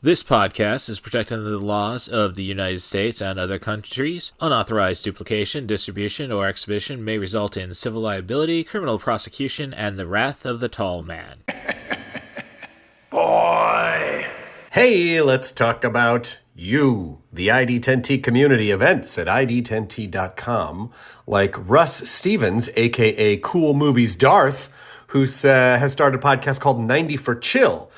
This podcast is protected under the laws of the United States and other countries. Unauthorized duplication, distribution, or exhibition may result in civil liability, criminal prosecution, and the wrath of the tall man. Boy! Hey, let's talk about you, the ID10T community events at ID10T.com, like Russ Stevens, aka Cool Movies Darth, who has started a podcast called 90 for Chill,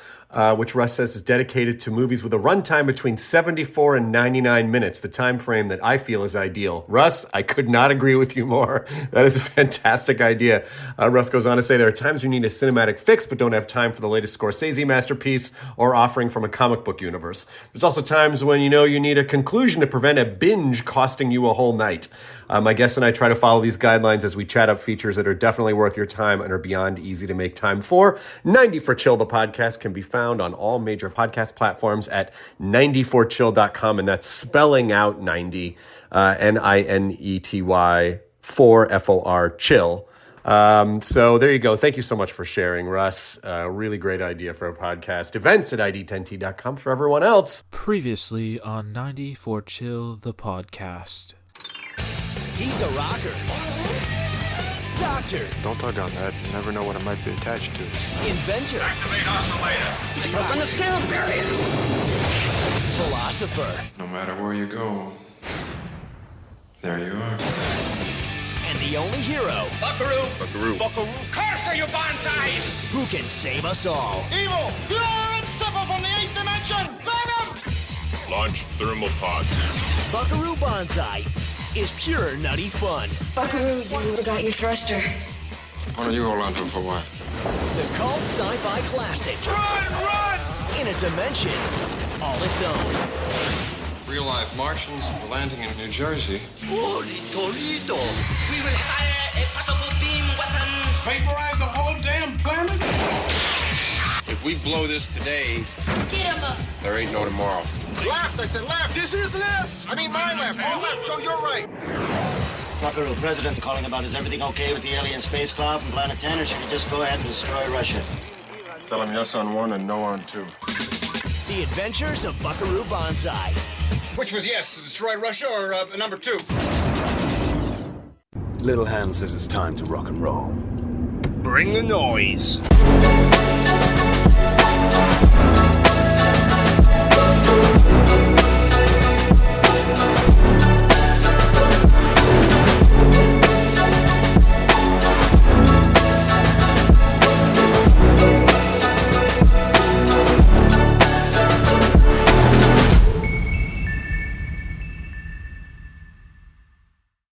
which Russ says is dedicated to movies with a runtime between 74 and 99 minutes, the time frame that I feel is ideal. Russ, I could not agree with you more. That is a fantastic idea. Russ goes on to say there are times you need a cinematic fix but don't have time for the latest Scorsese masterpiece or offering from a comic book universe. There's also times when you need a conclusion to prevent a binge costing you a whole night. My guests and I try to follow these guidelines as we chat up features that are definitely worth your time and are beyond easy to make time for. 90 for Chill, the podcast, can be found on all major podcast platforms at 90forchill.com, and that's spelling out 90, Ninety, 4 FOR, chill. So there you go. Thank you so much for sharing, Russ. Really great idea for a podcast. Events at ID10T.com for everyone else. Previously on 90 for Chill, the podcast. He's a rocker. Doctor. Don't tug on that. You never know what it might be attached to. Inventor. Activate oscillator. He's broken the sound barrier. Philosopher. No matter where you go, there you are. And the only hero Buckaroo. Buckaroo. Buckaroo. Curse you, Banzai! who can save us all. Evil! Pure and simple from the 8th dimension! Grab him! Launch thermal pod. Buckaroo Banzai is pure nutty fun. Buckaroo, you forgot your thruster. Why don't you hold on to him for a while? The cult sci-fi classic. Run! In a dimension all its own. Real life Martians landing in New Jersey. Holy Toledo! We will fire a portable beam weapon. Vaporize the whole damn planet? If we blow this today, Get him up. there ain't no tomorrow. Left! I said left! This is left! I mean my left! Your left! Go your right! Buckaroo, President's calling about is everything okay with the alien space cloud from Planet 10, or should we just go ahead and destroy Russia? Tell him yes on one and no on two. The Adventures of Buckaroo Banzai. Which was yes, destroy Russia or number 2? Little Hand says it's time to rock and roll. Bring the noise.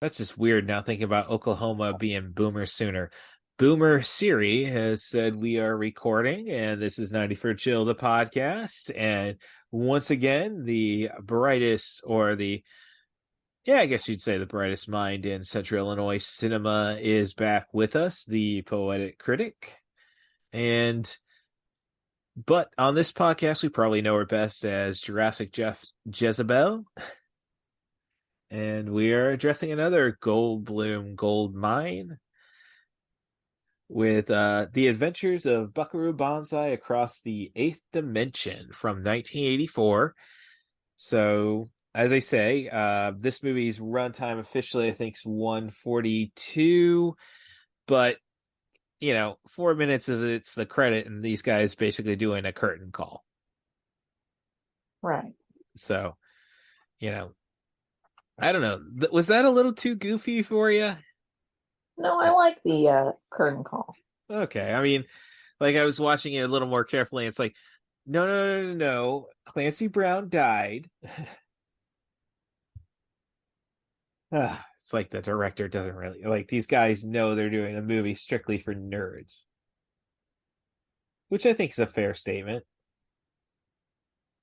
That's just weird now thinking about Oklahoma being Boomer Sooner. Boomer Siri has said we are recording, and this is 90 for Chill, the podcast. And once again, the brightest, I guess you'd say the brightest mind in Central Illinois cinema is back with us, the Poetic Critic. But on this podcast, we probably know her best as Jurassic Jeff Jezebel. And we are addressing another Goldblum gold mine with The Adventures of Buckaroo Banzai Across the Eighth Dimension from 1984. So, as I say, this movie's runtime officially, I think, is 142. But, 4 minutes of it's the credit, and these guys basically doing a curtain call. Right. So, I don't know. Was that a little too goofy for you? No, I like the curtain call. Okay. I mean, I was watching it a little more carefully. And it's like, no. Clancy Brown died. It's like the director doesn't really... these guys know they're doing a movie strictly for nerds. Which I think is a fair statement.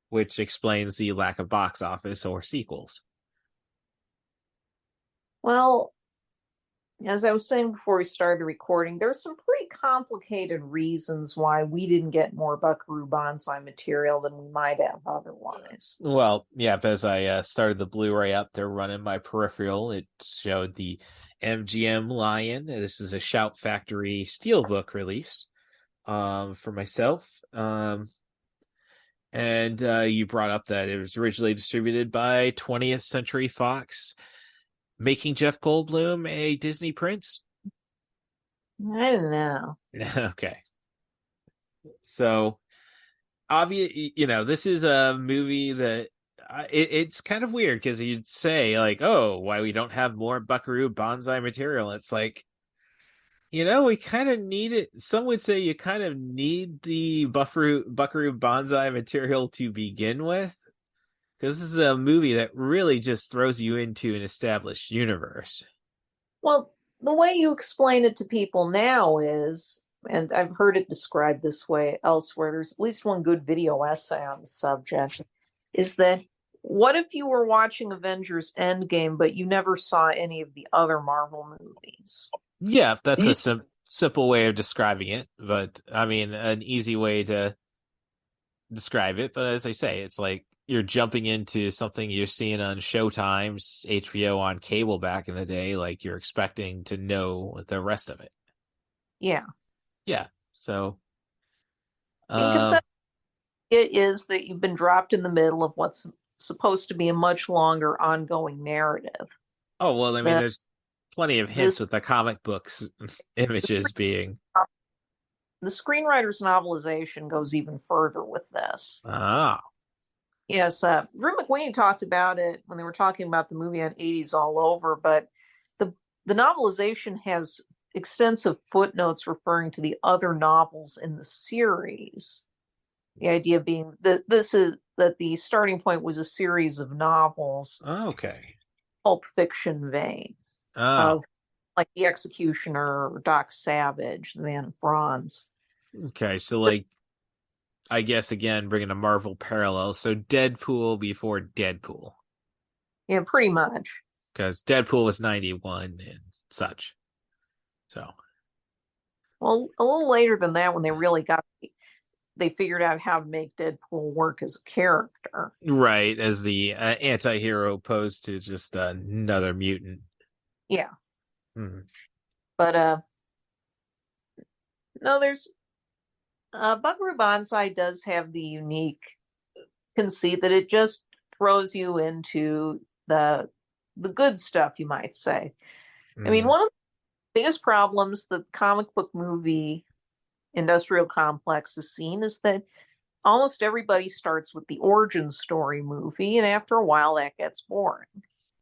Which explains the lack of box office or sequels. Well, as I was saying before we started recording, there's some pretty complicated reasons why we didn't get more Buckaroo Banzai material than we might have otherwise. Well, yeah, as I started the Blu-ray up, they're running my peripheral. It showed the MGM Lion. This is a Shout Factory Steelbook release for myself. And you brought up that it was originally distributed by 20th Century Fox, making Jeff Goldblum a Disney prince. I don't know. Okay. So, this is a movie that it's kind of weird because you'd say, like, oh, why we don't have more Buckaroo Banzai material. It's like, we kind of need it. Some would say you kind of need the Buckaroo Banzai material to begin with, because this is a movie that really just throws you into an established universe. Well, the way you explain it to people now is, and I've heard it described this way elsewhere, there's at least one good video essay on the subject, is that what if you were watching Avengers Endgame, but you never saw any of the other Marvel movies? Yeah, that's a simple way of describing it, but I mean, an easy way to describe it. But as I say, it's like you're jumping into something you're seeing on Showtime's HBO on cable back in the day, like you're expecting to know the rest of it. Yeah. Yeah. So, In concept, it is that you've been dropped in the middle of what's supposed to be a much longer ongoing narrative. oh, well, I mean, The, there's plenty of hints with the comic books images being. the screenwriter's novelization goes even further with this. Ah. Yes, Drew McWeeny talked about it when they were talking about the movie on 80s All Over, but the novelization has extensive footnotes referring to the other novels in the series. The idea being that the starting point was a series of novels, Okay. pulp fiction vein Oh. of like The Executioner, or Doc Savage, The Man of Bronze. Okay, so like, I guess again bringing a Marvel parallel. So Deadpool before Deadpool, Yeah, pretty much. because Deadpool was 91 and such. So, Well, a little later than that, when they figured out how to make Deadpool work as a character. right, as the anti-hero opposed to just another mutant. Yeah. Hmm. But no, there's Buckaroo Banzai does have the unique conceit that it just throws you into the good stuff, you might say. I mean, one of the biggest problems the comic book movie industrial complex has seen is that almost everybody starts with the origin story movie, and after a while that gets boring.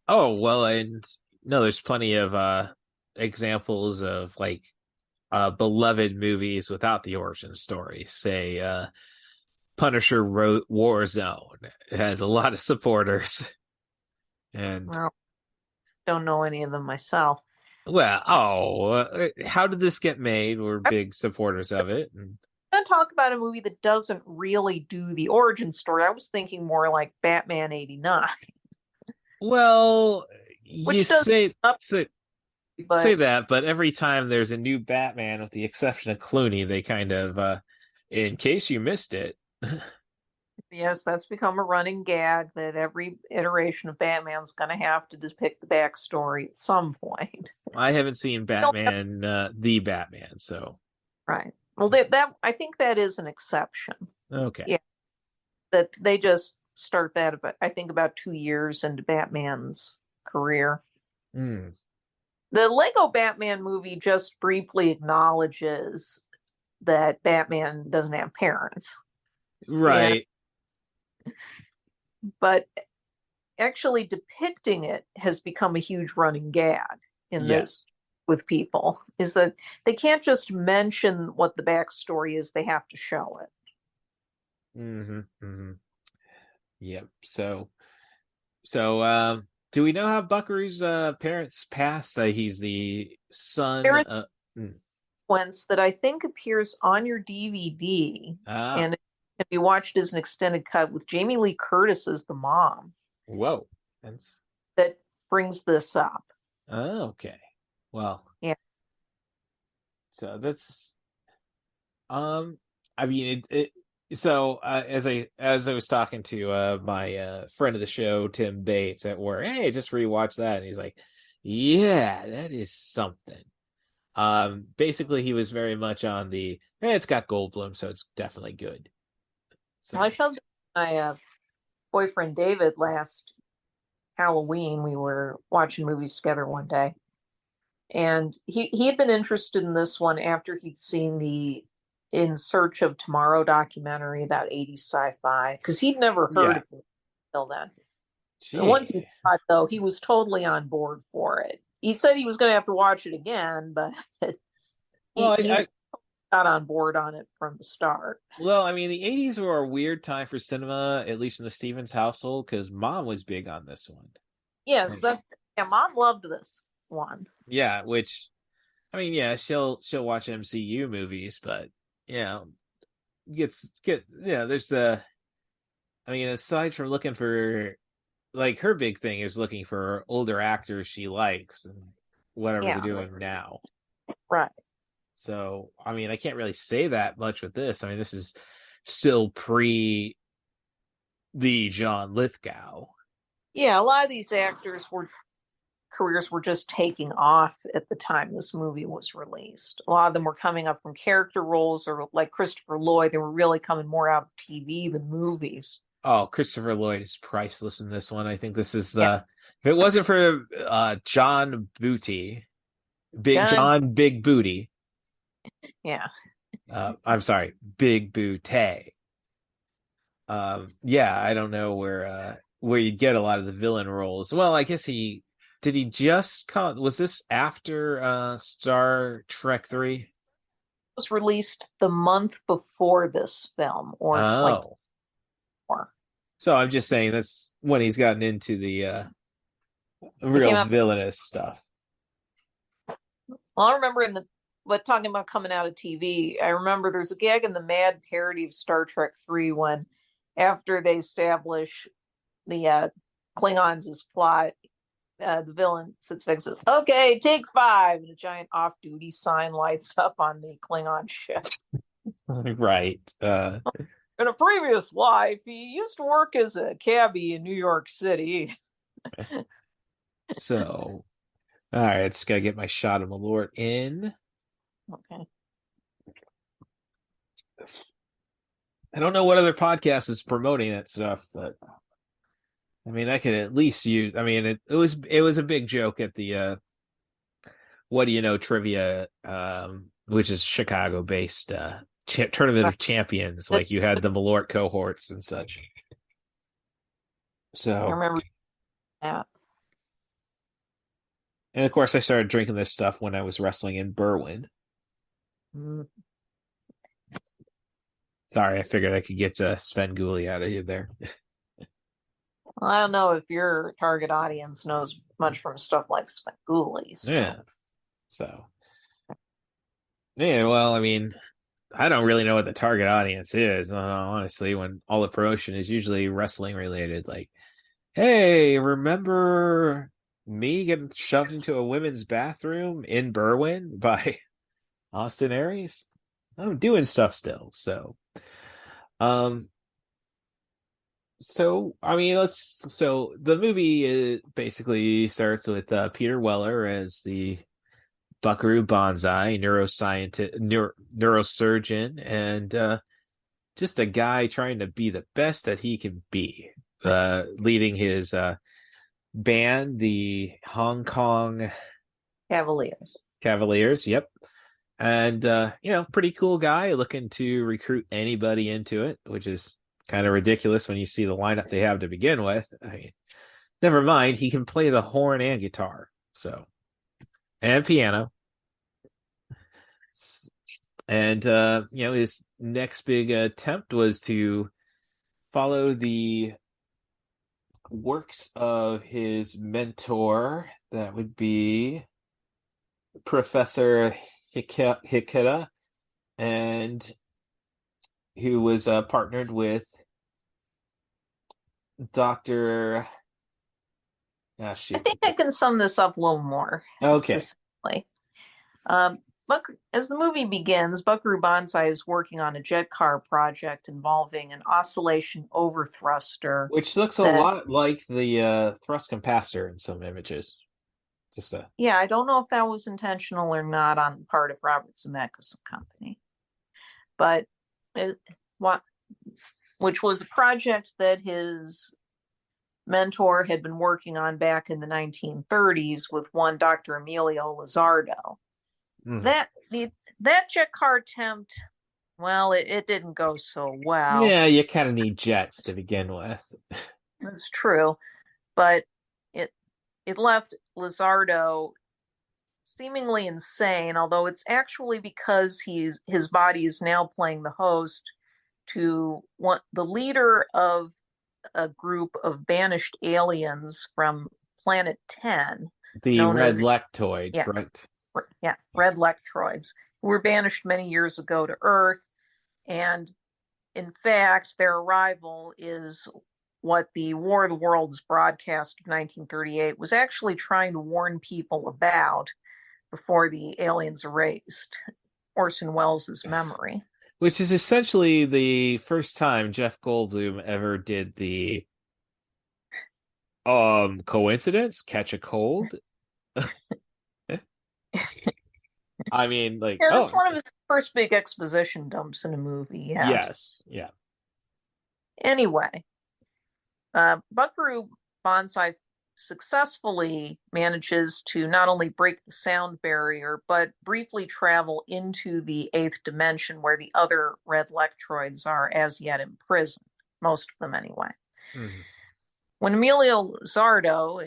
Oh, well, and no, there's plenty of examples of like beloved movies without the origin story. Say Punisher Warzone. It has a lot of supporters. And Well, don't know any of them myself. how did this get made? We're big supporters of it. I'm going to talk about a movie that doesn't really do the origin story. I was thinking more like Batman 89. Well, you Which does say that, but every time there's a new Batman, with the exception of Clooney, they kind of, in case you missed it. Yes, that's become a running gag that every iteration of Batman's going to have to depict the backstory at some point. I haven't seen Batman, the Batman, so. Right. Well, that I think that is an exception. Okay. Yeah. That they just start that about 2 years into Batman's career. Mm. The Lego Batman movie just briefly acknowledges that Batman doesn't have parents. Right. But actually depicting it has become a huge running gag in this with people, is that they can't just mention what the backstory is, they have to show it. Mm-hmm. Mm-hmm. Yep. So do we know how Buckaroo's parents passed? He's the son Sequence that I think appears on your DVD and it can be watched as an extended cut with Jamie Lee Curtis as the mom. Whoa. That brings this up. Oh, okay. Well. Yeah. So that's I mean so as I was talking to my friend of the show, Tim Bates, at work, hey, just rewatch that, and he's like, yeah, that is something. Basically he was very much on the, it's got Goldblum, so it's definitely good. So I shall My boyfriend David last Halloween, we were watching movies together one day, and he had been interested in this one after he'd seen the In Search of Tomorrow documentary about 80s sci-fi, because he'd never heard Yeah. of it until then. And once he Gee. saw it, though, he was totally on board for it. He said he was going to have to watch it again, but Well, he got on board on it from the start. I mean, the 80s were a weird time for cinema, at least in the Stevens household, because Mom was big on this one. Yes, Mom loved this one. Yeah, which, I mean, yeah, she'll watch MCU movies, but yeah, there's I mean, aside from looking for, like, her big thing is looking for older actors she likes and whatever they're Yeah, doing now. right. So, I mean, I can't really say that much with this. I mean, this is still pre the John Lithgow. Yeah, a lot of these careers were just taking off at the time this movie was released. A lot of them were coming up from character roles, or like Christopher Lloyd, they were really coming more out of TV than movies. Oh, Christopher Lloyd is priceless in this one. I think this is if it wasn't for John Booty, Big Booty. Yeah. I'm sorry, Big Booty. Yeah, I don't know where you get a lot of the villain roles. Well, I guess did he just was this after Star Trek 3? It was released the month before this film, or like more. So I'm just saying that's when he's gotten into the real villainous stuff. Well, I remember talking about coming out of TV, I remember there's a gag in the Mad parody of Star Trek 3 when, after they establish the Klingons' plot, the villain sits next and says, "Okay, take 5," and a giant off-duty sign lights up on the Klingon ship. Right. In a previous life, he used to work as a cabbie in New York City. So, all right, just gotta get my shot of Malort in. Okay. I don't know what other podcast is promoting that stuff, but I mean, I could at least use. I mean, it was a big joke at the What Do You Know trivia, which is Chicago-based Tournament of Champions. Like, you had the Malort cohorts and such. So I remember that. And of course, I started drinking this stuff when I was wrestling in Berwyn. Sorry, I figured I could get Sven Gulli out of you there. Well, I don't know if your target audience knows much from stuff like Sven Gulli. So. Yeah. So. Yeah, well, I mean, I don't really know what the target audience is, honestly, when all the promotion is usually wrestling related. Like, hey, remember me getting shoved into a women's bathroom in Berwyn by Austin Aries? I'm doing stuff still. So I mean, so the movie basically starts with Peter Weller as the Buckaroo Banzai neurosurgeon, and just a guy trying to be the best that he can be, leading his band, the Hong Kong Cavaliers. Yep. And pretty cool guy, looking to recruit anybody into it, which is kind of ridiculous when you see the lineup they have to begin with. I mean, never mind, he can play the horn and guitar, and piano. And his next big attempt was to follow the works of his mentor, that would be Professor Hiketa, and who was partnered with Dr. I think I can sum this up a little more. Okay. As the movie begins, Buckaroo Banzai is working on a jet car project involving an oscillation overthruster, which looks a lot like the thrust capacitor in some images. Yeah, I don't know if that was intentional or not on the part of Robert Zemeckis and company, but which was a project that his mentor had been working on back in the 1930s with one Dr. Emilio Lizardo. That jet car attempt, well, it didn't go so well. Yeah, you kind of need jets to begin with. That's true, but it left Lizardo seemingly insane, although it's actually because his body is now playing the host to the leader of a group of banished aliens from Planet 10, The known red as lectoid, yeah, correct? yeah, red lectroids, who were banished many years ago to Earth, and in fact, their arrival is what the War of the Worlds broadcast of 1938 was actually trying to warn people about before the aliens erased Orson Welles' memory. Which is essentially the first time Jeff Goldblum ever did the coincidence, catch a cold. I mean, like, yeah, that's one of his first big exposition dumps in a movie. Yes, yeah. Anyway, Buckaroo Banzai successfully manages to not only break the sound barrier, but briefly travel into the eighth dimension where the other red lectroids are as yet imprisoned, most of them anyway. Mm-hmm. When Emilio Lizardo,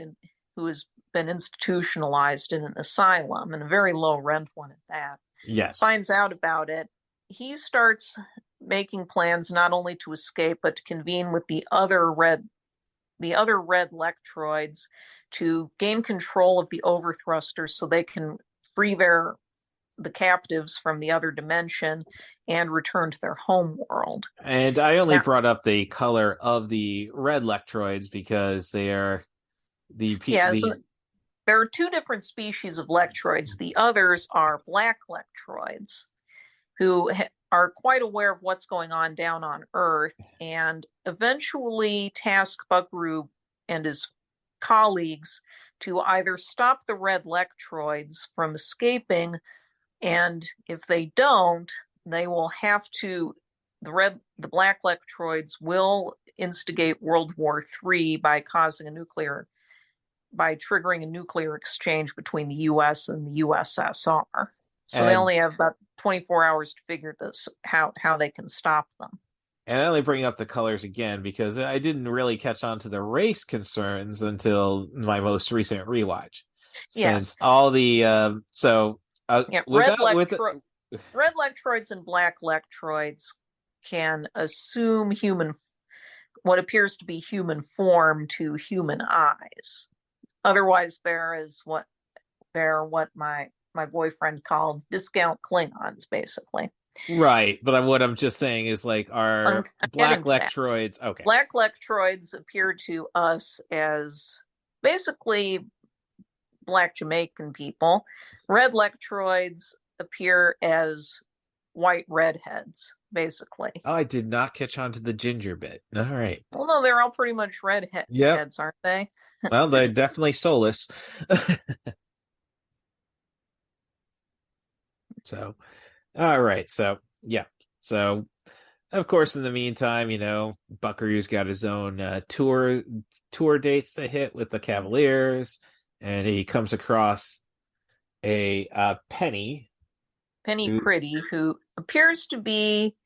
who has been institutionalized in an asylum, and a very low rent one at that, yes, finds out about it, he starts making plans not only to escape, but to convene with the other red lectroids to gain control of the overthrusters so they can free the captives from the other dimension and return to their home world. And I only brought up the color of the red lectroids because they are there are two different species of lectroids. The others are black lectroids, who are quite aware of what's going on down on Earth and eventually task Buckaroo and his colleagues to either stop the red lectroids from escaping, and if they don't, they will have to the black lectroids will instigate World War III by triggering a nuclear exchange between the US and the USSR. So they only have about 24 hours to figure this how they can stop them. And I only bring up the colors again because I didn't really catch on to the race concerns until my most recent rewatch. Since all the red lectroids and black lectroids can assume what appears to be human form to human eyes. Otherwise, they're what my boyfriend called discount Klingons, basically. Right, but what I'm just saying is, like, our black lectroids. Okay, black lectroids appear to us as basically black Jamaican people. Red lectroids appear as white redheads, basically. Oh, I did not catch on to the ginger bit. All right. Well, no, they're all pretty much redheads, aren't they? Well, they're definitely soulless. So, all right. So, yeah. So, of course, in the meantime, Buckaroo's got his own tour dates to hit with the Cavaliers, and he comes across a Penny Pretty, who appears to be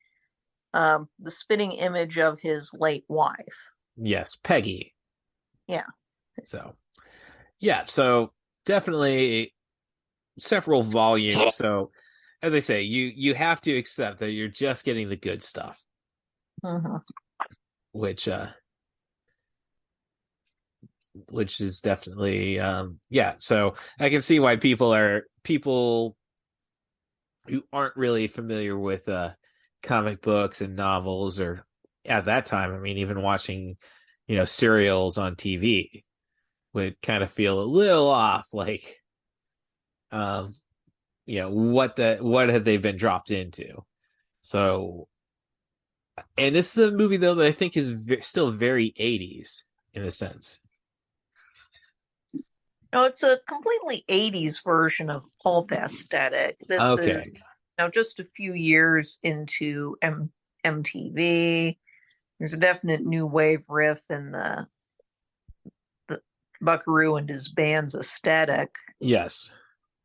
the spitting image of his late wife. Yes, Peggy. Yeah. So, yeah. So definitely several volumes. So, as I say, you have to accept that you're just getting the good stuff, which is definitely yeah. So I can see why people who aren't really familiar with comic books and novels, or at that time, I mean, even watching serials on TV, would kind of feel a little off, like what have they been dropped into. So, and this is a movie though that I think is still very 80s in a sense. No, it's a completely 80s version of pulp aesthetic. This is just a few years into MTV, There's a definite new wave riff in the Buckaroo and his band's aesthetic. Yes.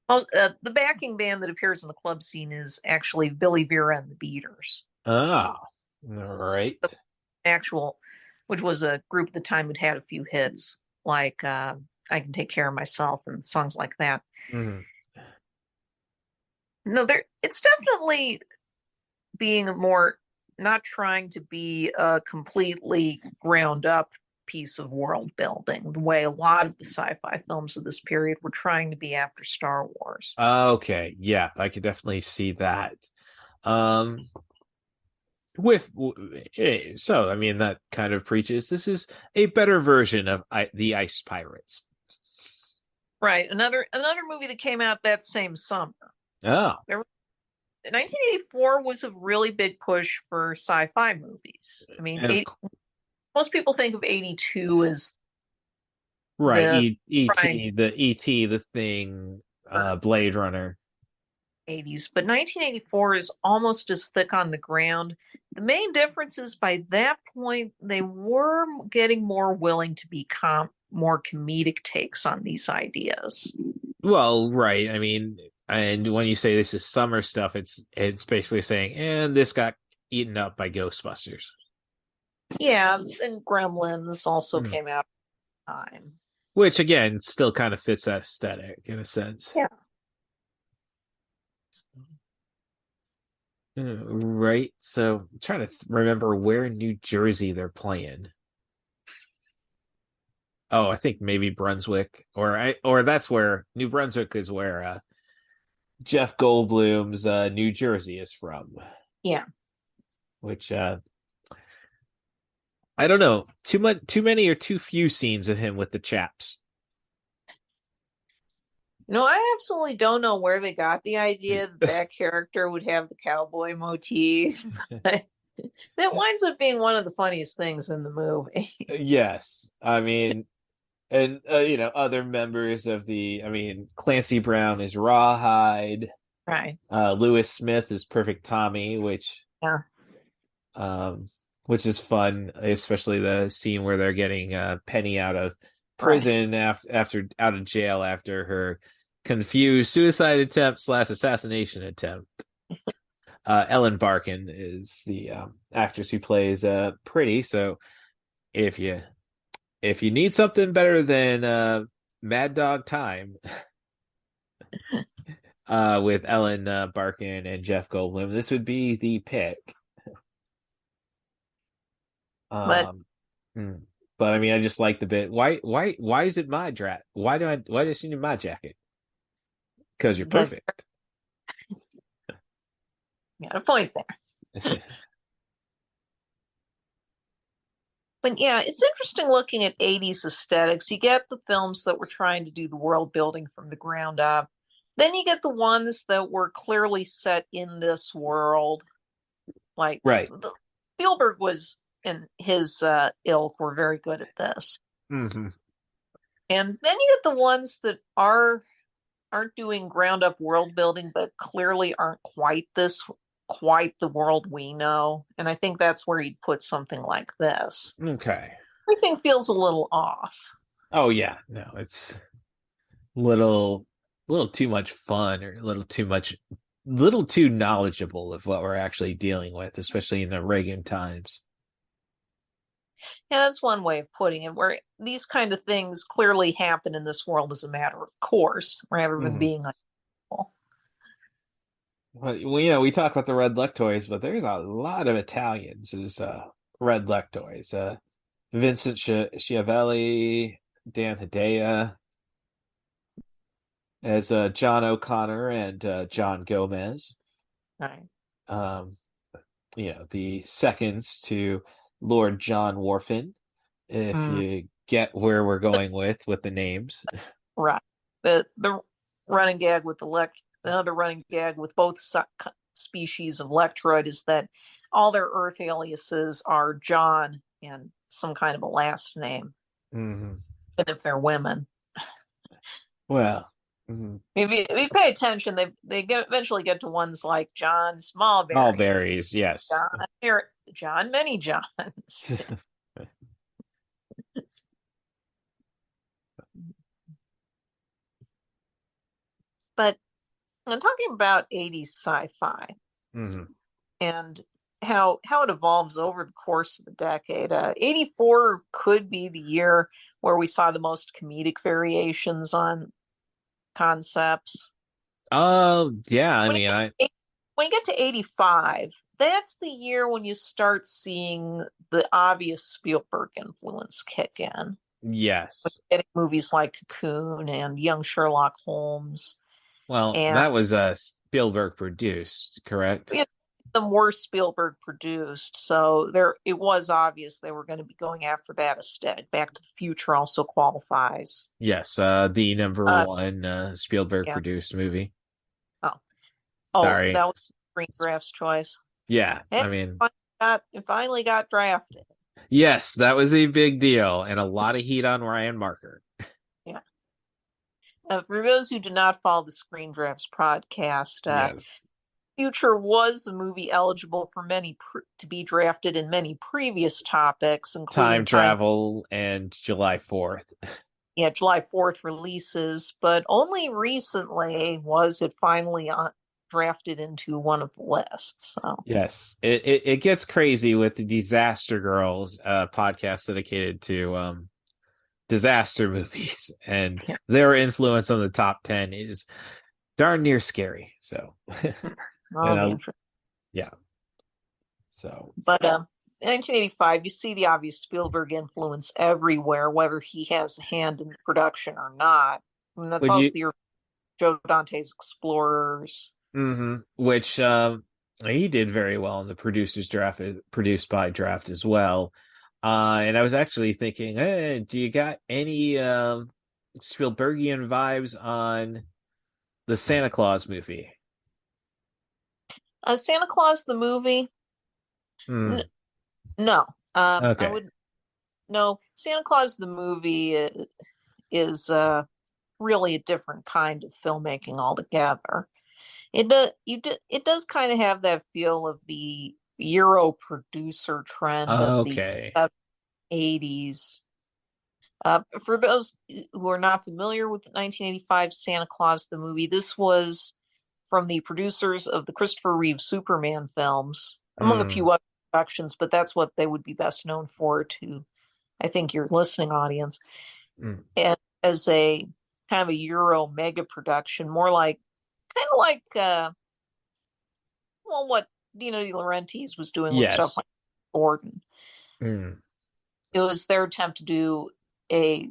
Well, the backing band that appears in the club scene is actually Billy Vera and the Beaters. Ah, all right. The actual, which was a group at the time that had a few hits, like I Can Take Care of Myself and songs like that. Mhm. No, it's definitely being more, not trying to be a completely ground up piece of world building, the way a lot of the sci-fi films of this period were trying to be after Star Wars. Okay, yeah, I could definitely see that. Um, with so I mean that kind of preaches this is a better version of the Ice Pirates. Right. Another movie that came out that same summer. Oh. 1984 was a really big push for sci-fi movies. I mean, most people think of 82 as right, the the Thing, Blade Runner. 80s, but 1984 is almost as thick on the ground. The main difference is by that point they were getting more willing to be more comedic takes on these ideas. Well, right. I mean, and when you say this is summer stuff, it's basically saying, and this got eaten up by Ghostbusters. Yeah, and Gremlins also came out at the time. Which again still kind of fits that aesthetic in a sense. Yeah. Right. So I'm trying to remember where in New Jersey they're playing. Oh, I think maybe Brunswick, or that's where New Brunswick is where Jeff Goldblum's New Jersey is from. Yeah. Which I don't know. Too many or too few scenes of him with the chaps. No, I absolutely don't know where they got the idea that character would have the cowboy motif. That winds up being one of the funniest things in the movie. Yes. I mean, and other members of Clancy Brown is Rawhide. Right. Lewis Smith is Perfect Tommy, which is fun, especially the scene where they're getting Penny out of prison after out of jail after her confused suicide attempt / assassination attempt. Ellen Barkin is the actress who plays Pretty. So if you need something better than Mad Dog Time with Ellen Barkin and Jeff Goldblum, this would be the pick. But I mean, I just like the bit. Why is it my draft? Why do I see you in my jacket? Because you're perfect. Got a point there. But yeah, it's interesting looking at 80s aesthetics. You get the films that were trying to do the world building from the ground up. Then you get the ones that were clearly set in this world. Like Spielberg was and his ilk were very good at this. Mm-hmm. And then you get the ones that aren't doing ground up world building, but clearly aren't quite the world we know. And I think that's where he'd put something like this. Okay. Everything feels a little off. Oh yeah, no, it's little too much fun, or a little too knowledgeable of what we're actually dealing with, especially in the Reagan times. Yeah, that's one way of putting it, where these kind of things clearly happen in this world as a matter of course, rather than being unusual. Well, we talk about the Red Lectoys, but there's a lot of Italians as Red Lectoys. Vincent Schiavelli, Dan Hedaya as John O'Connor and John Gomez. Right. The seconds to Lord John Wharfin, if you get where we're going with the names. Right. The running gag with another running gag with both species of Lectroid is that all their Earth aliases are John and some kind of a last name. Mm-hmm. And if they're women. Well, if you pay attention, they eventually get to ones like John Smallberries. Smallberries, yes. John, many Johns. But I'm talking about 80s sci-fi and how it evolves over the course of the decade. 84 could be the year where we saw the most comedic variations on concepts. Oh, yeah. I When mean, when you get to 85, that's the year when you start seeing the obvious Spielberg influence kick in. yes. Getting movies like Cocoon and Young Sherlock Holmes. Well, And that was Spielberg produced, correct? them were Spielberg produced, so it was obvious they were going to be going after that instead. Back to the Future also qualifies. Yes, the number one Spielberg Yeah. produced movie. Oh, Sorry. that was Green Draft's choice. Yeah, And I mean, it finally got drafted. yes, that was a big deal and a lot of heat on Ryan Marker. Yeah. For those who do not follow the Screen Drafts podcast, Yes. Future was a movie eligible for to be drafted in many previous topics, including Time travel and July 4th. Yeah, July 4th releases, but only recently was it finally drafted into one of the lists. So Yes, it gets crazy with the Disaster Girls podcast dedicated to disaster movies, and yeah. their influence on the top 10 is darn near scary. So, yeah. So, but 1985, you see the obvious Spielberg influence everywhere, whether he has a hand in the production or not. I mean, that's also the year Joe Dante's Explorers. Which he did very well in the producers draft, produced by draft as well. And I was actually thinking, hey, do you got any Spielbergian vibes on the Santa Claus movie? Santa Claus the movie? No. Okay. I would no. Santa Claus the movie is really a different kind of filmmaking altogether. It does kind of have that feel of the Euro producer trend of the 80s. For those who are not familiar with 1985 Santa Claus the movie, this was from the producers of the Christopher Reeve Superman films, among a few other productions, but that's what they would be best known for to, I think, your listening audience. And as a kind of a Euro mega production, more like what Dino De Laurentiis was doing with stuff like Gordon. It was their attempt to do a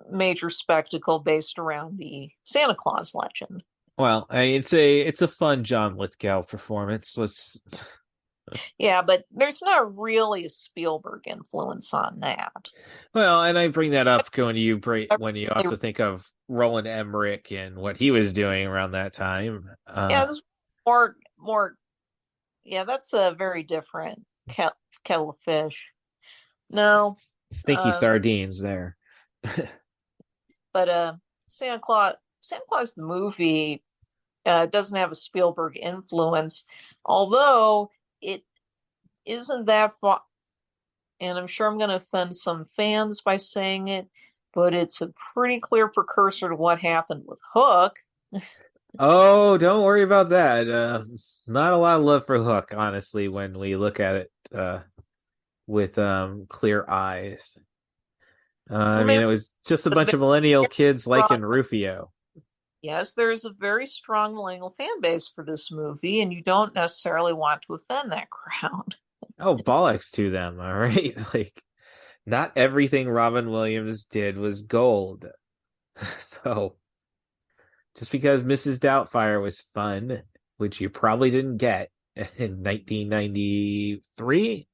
major spectacle based around the Santa Claus legend. Well, it's a fun John Lithgow performance. Yeah, but there's not really a Spielberg influence on that. Well, and I bring that up when you also think of Roland Emmerich and what he was doing around that time. Yeah, it's more. Yeah, that's a very different kettle of fish. No, stinky sardines there. But Santa Claus the movie doesn't have a Spielberg influence, although it isn't that far. And I'm sure I'm going to offend some fans by saying it, but it's a pretty clear precursor to what happened with Hook. Oh, don't worry about that. Not a lot of love for Hook, honestly, when we look at it with clear eyes. I mean, it was just a bunch of millennial kids liking Rufio. Yes, there's a very strong millennial fan base for this movie, and you don't necessarily want to offend that crowd. Oh, bollocks to them, all right? Like, not everything Robin Williams did was gold. So, just because Mrs. Doubtfire was fun, which you probably didn't get in 1993.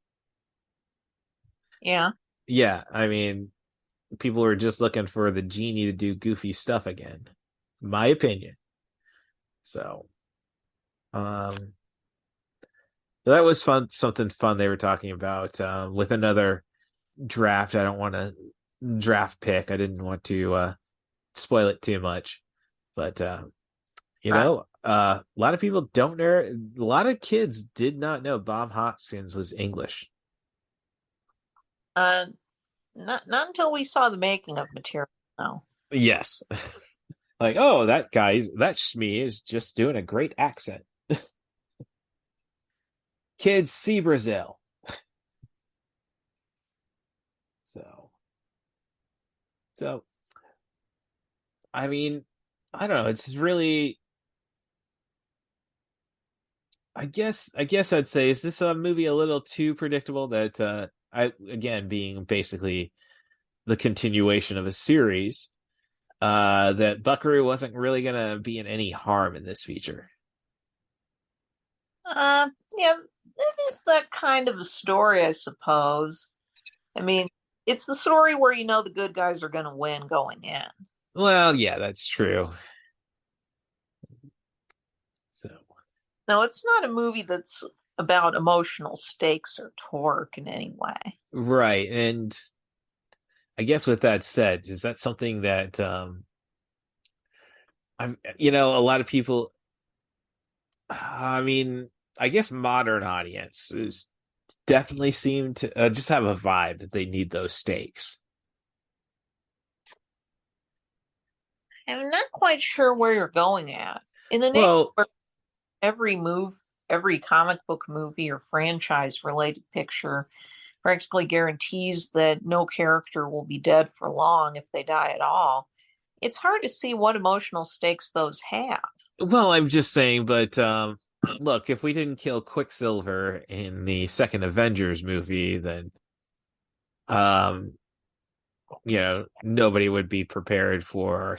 Yeah. Yeah, I mean, people were just looking for the genie to do goofy stuff again. My opinion. So, that was fun. Something fun they were talking about with another draft. I don't want to draft pick. I didn't want to spoil it too much, but A lot of people don't know. A lot of kids did not know Bob Hoskins was English. Uh, not until we saw the making of material. No. Yes. Like, oh, that Shmee is just doing a great accent. Kids see Brazil. So, so, I mean, I don't know. It's really, I guess I'd say, is this a movie a little too predictable that, again, being basically the continuation of a series, that Buckaroo wasn't really going to be in any harm in this feature. Yeah, it is that kind of a story, I suppose. I mean, it's the story where you know the good guys are going to win going in. Well, yeah, that's true. So, No, it's not a movie that's about emotional stakes or torque in any way. right. And I guess with that said, is that something that, a lot of people, I mean, I guess modern audiences definitely seem to just have a vibe that they need those stakes. I'm not quite sure where you're going at. In the name Well, of every comic book movie or franchise related picture practically guarantees that no character will be dead for long if they die at all. It's hard to see what emotional stakes those have. I'm just saying, but look, if we didn't kill Quicksilver in the second Avengers movie, then um, nobody would be prepared for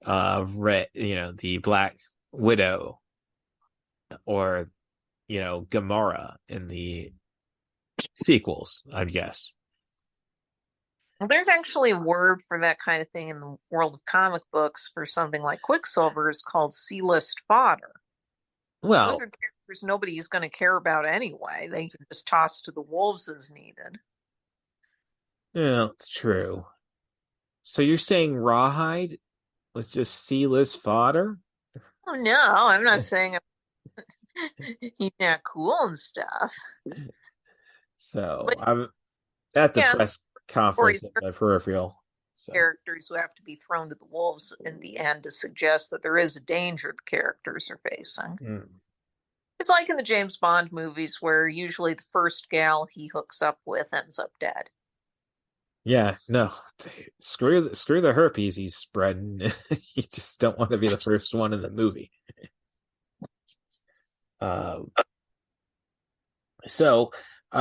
the Black Widow or Gamora in the sequels, I'd guess. There's actually a word for that kind of thing in the world of comic books for something like Quicksilver is called C-list fodder. Those Well, are characters nobody is going to care about anyway. They can just toss to the wolves as needed. yeah, it's true. So you're saying Rawhide was just C-list fodder? Oh no, I'm not saying he's not cool and stuff. So But I'm at the yeah, press conference stories at my peripheral. So characters who have to be thrown to the wolves in the end to suggest that there is a danger the characters are facing. It's like in the James Bond movies where usually the first gal he hooks up with ends up dead. yeah, no, screw the herpes he's spreading. You just don't want to be the first one in the movie. Um, so,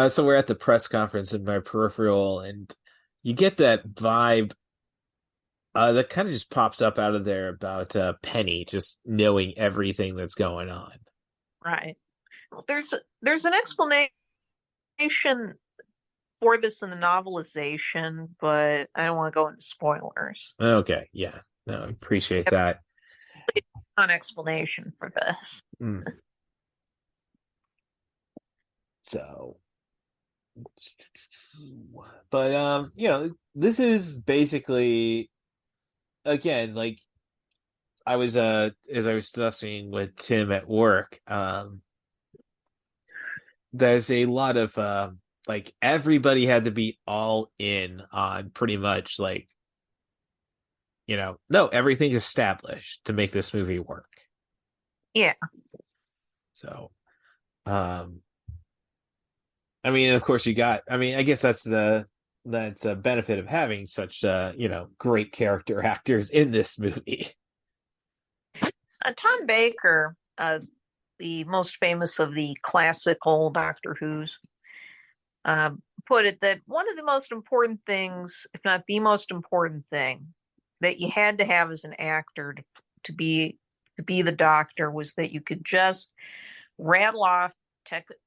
so we're at the press conference in my peripheral, and you get that vibe that kind of just pops up out of there about Penny just knowing everything that's going on. Right. There's an explanation for this in the novelization, but I don't want to go into spoilers. Okay, yeah, no, appreciate that. An explanation for this. So, but this is basically, again, like I was as I was discussing with Tim at work, there's a lot of like everybody had to be all in on pretty much like no, everything's established to make this movie work. Yeah. So I mean, of course I guess that's a benefit of having such great character actors in this movie. Tom Baker, the most famous of the classical Doctor Who's, uh, put it that one of the most important things, if not the most important thing, that you had to have as an actor to be the Doctor was that you could just rattle off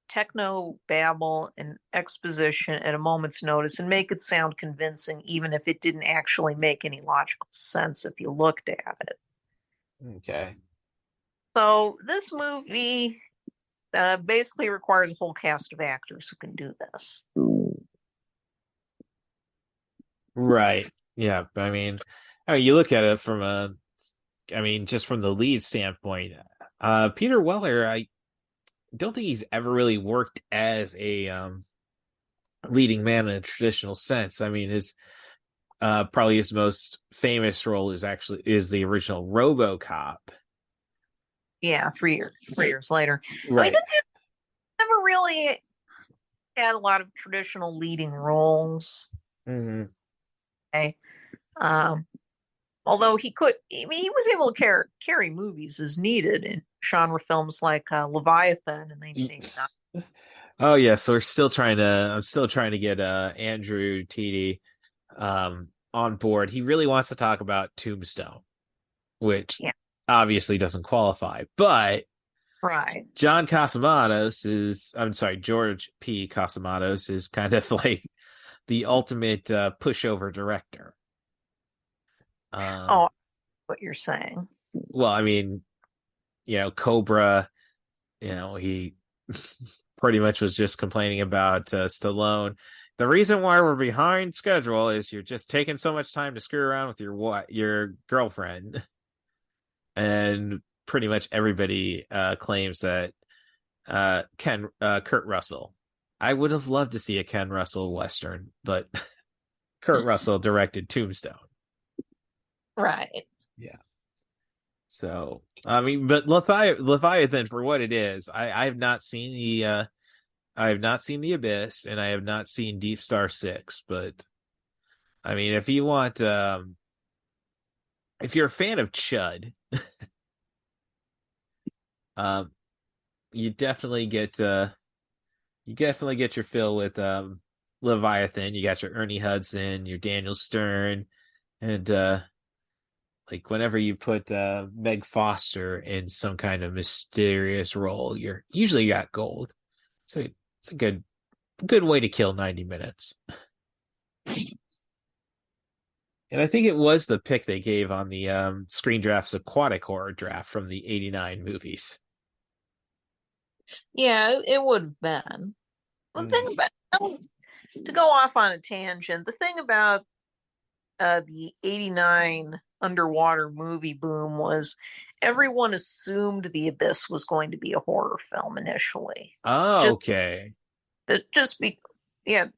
techno babble and exposition at a moment's notice and make it sound convincing, even if it didn't actually make any logical sense if you looked at it. Okay. So this movie basically requires a whole cast of actors who can do this. Right. Yeah. I mean, you look at it from a I mean, just from the lead standpoint, Peter Weller, I don't think he's ever really worked as a leading man in a traditional sense. I mean, his probably his most famous role is the original RoboCop. Yeah, 3 years later. I mean, Right. never really had a lot of traditional leading roles. Mm-hmm. Okay. Um, although I mean, he was able to carry movies as needed in genre films like Leviathan in 1989. Oh yeah, so I'm still trying to get Andrew TD on board. He really wants to talk about Tombstone, which Yeah, obviously doesn't qualify, but right. George P. Cosmatos is kind of like the ultimate pushover director. Oh, what you're saying. Well, I mean, Cobra, he pretty much was just complaining about Stallone. The reason why we're behind schedule is you're just taking so much time to screw around with your girlfriend, and pretty much everybody claims that Kurt Russell. I would have loved to see a Ken Russell Western, but Kurt Russell directed Tombstone. Right. Yeah. So, I mean, but Leviathan, for what it is, I have not seen I have not seen The Abyss, and I have not seen Deep Star 6, but I mean, if you want, if you're a fan of Chud, um, you definitely get, your fill with, Leviathan. You got your Ernie Hudson, your Daniel Stern, and, like whenever you put, Meg Foster in some kind of mysterious role, you're usually got gold. So it's a good way to kill 90 minutes. And I think it was the pick they gave on the Screen Drafts Aquatic Horror draft from the 89 movies. Yeah, it would have been. The thing about, to go off on a tangent, the thing about the 89 underwater movie boom was everyone assumed The Abyss was going to be a horror film initially. Oh, okay. Just be, yeah.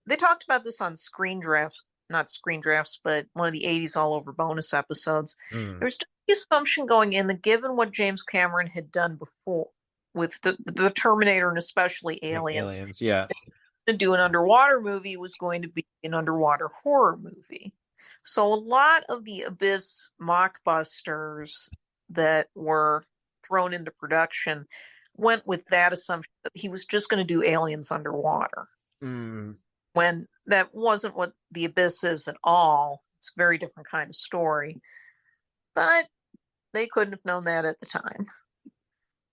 They talked about this on Screen Drafts, not Screen Drafts, but one of the 80s all over bonus episodes. There's just the assumption going in that given what James Cameron had done before with the Terminator and especially Aliens, Yeah. to do an underwater movie was going to be an underwater horror movie. So a lot of the Abyss mockbusters that were thrown into production went with that assumption that he was just going to do aliens underwater. When that wasn't what the Abyss is at all. It's a very different kind of story. But they couldn't have known that at the time.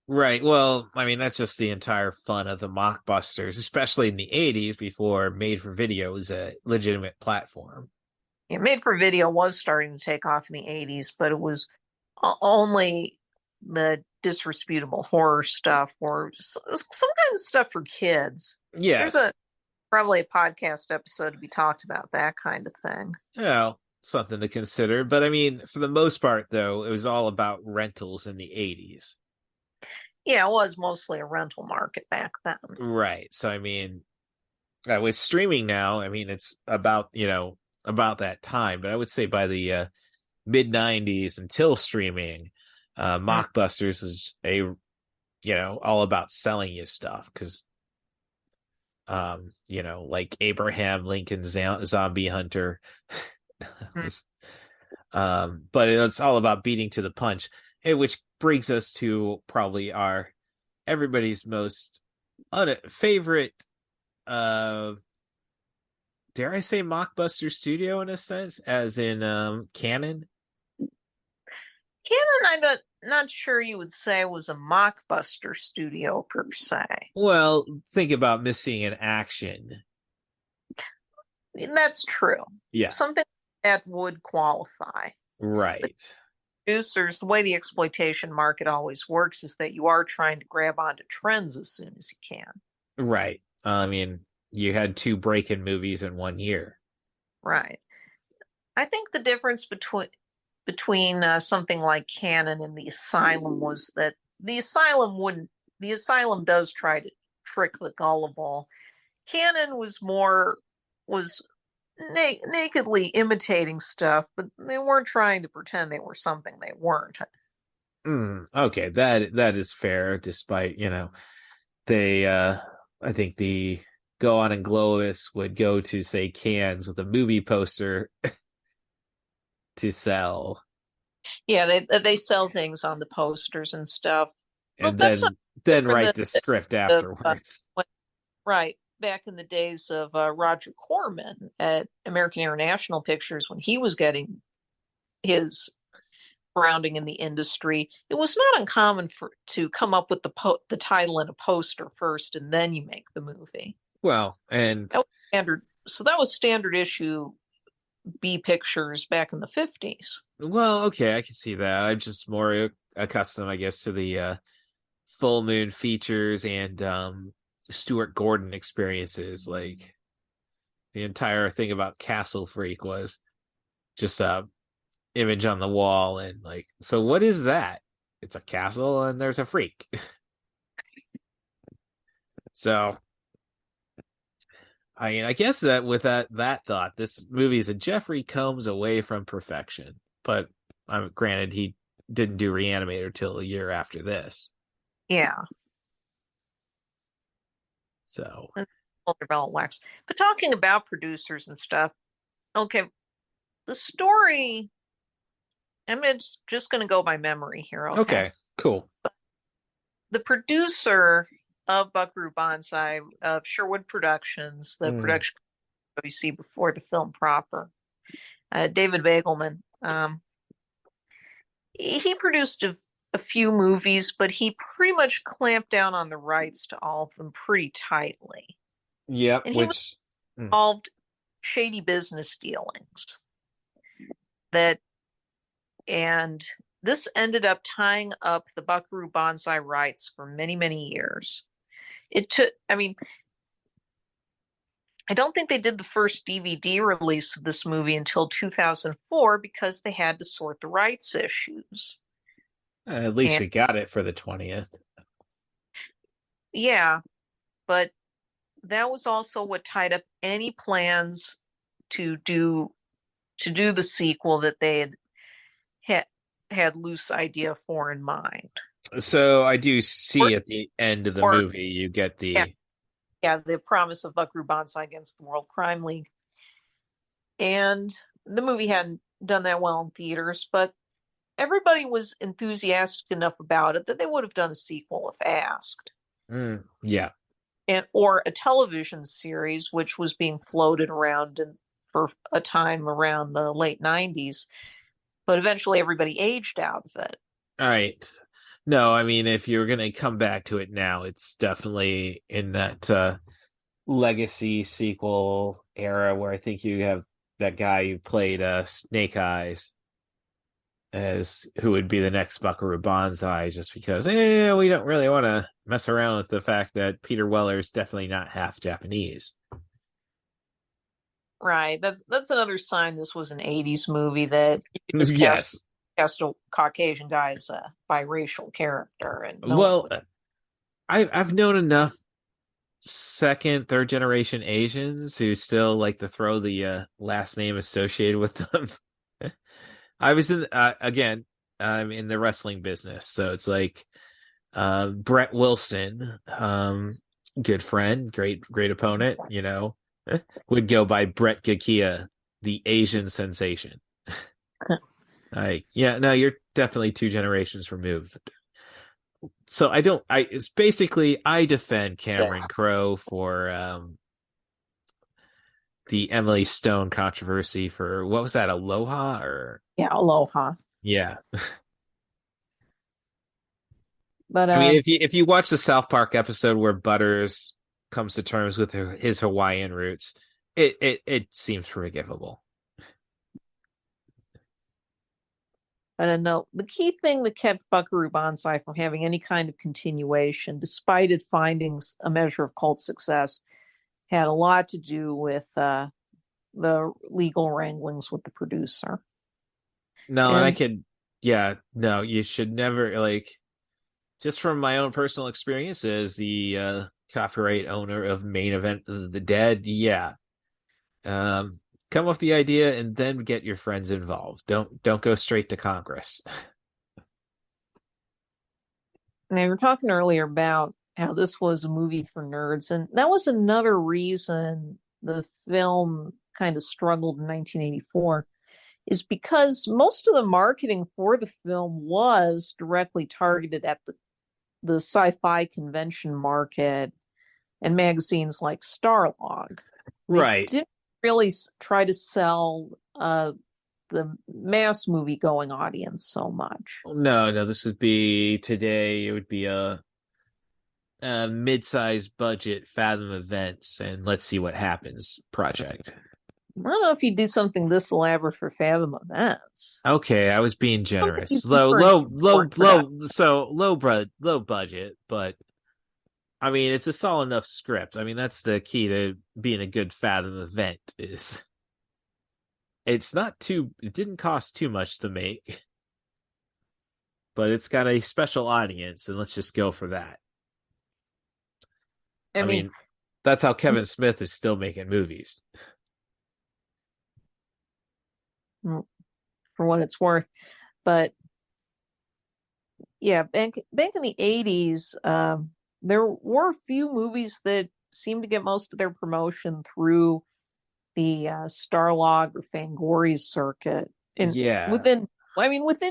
Right. Well, I mean, that's just the entire fun of the mockbusters, especially in the 80s before made for video was a legitimate platform. Yeah, made for video was starting to take off in the 80s, but it was only the disreputable horror stuff or some kind of stuff for kids. Yes. There's probably a podcast episode to be talked about that kind of thing. Something to consider. But I mean, for the most part, though, it was all about rentals in the 80s. Yeah, it was mostly a rental market back then. Right. So, I mean, with streaming now, I mean, it's about that time. But I would say by the mid 90s until streaming, mockbusters is all about selling you stuff because like Abraham Lincoln Zombie Hunter was, but it's all about beating to the punch, which brings us to probably everybody's most favorite dare I say mockbuster studio in a sense, as in Canon. I'm not sure you would say was a mockbuster studio per se. Well, think about Missing in Action. That's true. Yeah. Something that would qualify. Right. But producers, the way the exploitation market always works is that you are trying to grab onto trends as soon as you can. Right. I mean, you had 2 break-in movies in 1 year. Right. I think the difference between between something like Canon and the Asylum was that the Asylum wouldn't. The Asylum does try to trick the gullible. Canon was nakedly imitating stuff, but they weren't trying to pretend they were something they weren't. Okay, that is fair. Despite they, I think the Go On and Glowus would go to say Cannes with a movie poster to sell, Yeah, they sell things on the posters and stuff. Well, and that's not then for write the script afterwards. right back in the days of Roger Corman at American International Pictures when he was getting his grounding in the industry. It was not uncommon to come up with the title and a poster first, and then you make the movie. Well, and that was standard. So that was standard issue B pictures back in the 50s. Well, okay, I can see that. I'm just more accustomed, I guess, to the full moon features and Stuart Gordon experiences. Like the entire thing about Castle Freak was just a image on the wall, and like, so what is that? It's a castle and there's a freak. So I mean, I guess that with that thought, this movie is a Jeffrey Combs away from perfection. But granted, he didn't do Reanimator till a year after this. Yeah. So developed wax. But talking about producers and stuff, okay, the story. I'm just going to go by memory here. Okay, cool. The producer of Buckaroo Banzai of Sherwood Productions, the production you see before the film proper, David Bagelman. He produced a few movies, but he pretty much clamped down on the rights to all of them pretty tightly. Yep, and he was involved shady business dealings. And this ended up tying up the Buckaroo Banzai rights for many, many years. It took, I don't think they did the first DVD release of this movie until 2004 because they had to sort the rights issues. At least we got it for the 20th. Yeah, but that was also what tied up any plans to do the sequel that they had loose idea for in mind. So I do see at the end of the movie you get the the promise of Buckaroo Banzai against the World Crime League. And the movie hadn't done that well in theaters, but everybody was enthusiastic enough about it that they would have done a sequel if asked. Yeah. Or a television series, which was being floated around for a time around the late 90s. But eventually everybody aged out of it. All right. No, I mean, if you're going to come back to it now, it's definitely in that legacy sequel era where I think you have that guy who played Snake Eyes as who would be the next Buckaroo Banzai, just because we don't really want to mess around with the fact that Peter Weller is definitely not half Japanese. Right. That's another sign this was an 80s movie that you could just cast a Caucasian guy as a biracial character. And I've known enough second, third generation Asians who still like to throw the last name associated with them. I was in again, I'm in the wrestling business, so it's like Brett Wilson, good friend, great opponent, would go by Brett Gakia, the Asian sensation. You're definitely 2 generations removed. So it's basically I defend Cameron Crowe for the Emily Stone controversy for what was that, Aloha or Aloha. Yeah. But I mean, if you watch the South Park episode where Butters comes to terms with his Hawaiian roots, it seems forgivable. But no, the key thing that kept Buckaroo Banzai from having any kind of continuation, despite it finding a measure of cult success, had a lot to do with the legal wranglings with the producer. No, and I And could, yeah, no, you should never, like, just from my own personal experience as the copyright owner of Main Event of the Dead, yeah. Um, come up with the idea and then get your friends involved. Don't go straight to Congress. we were talking earlier about how this was a movie for nerds, and that was another reason the film kind of struggled in 1984, is because most of the marketing for the film was directly targeted at the sci-fi convention market and magazines like Starlog. They Right. didn't really try to sell the mass movie going audience so much. No, no, this would be today. It would be a mid-sized budget Fathom Events and let's see what happens project. I don't know if you do something this elaborate for Fathom events. Okay, I was being Something you generous. do for an airport So low budget, but I mean it's a solid enough script. I mean that's the key to being a good Fathom event is it didn't cost too much to make, but it's got a special audience, and let's just go for that. I I mean, mean, that's how Kevin Smith is still making movies. for what it's worth. But yeah, back in the 80s, there were a few movies that seemed to get most of their promotion through the Starlog or Fangoria circuit. And Yeah. within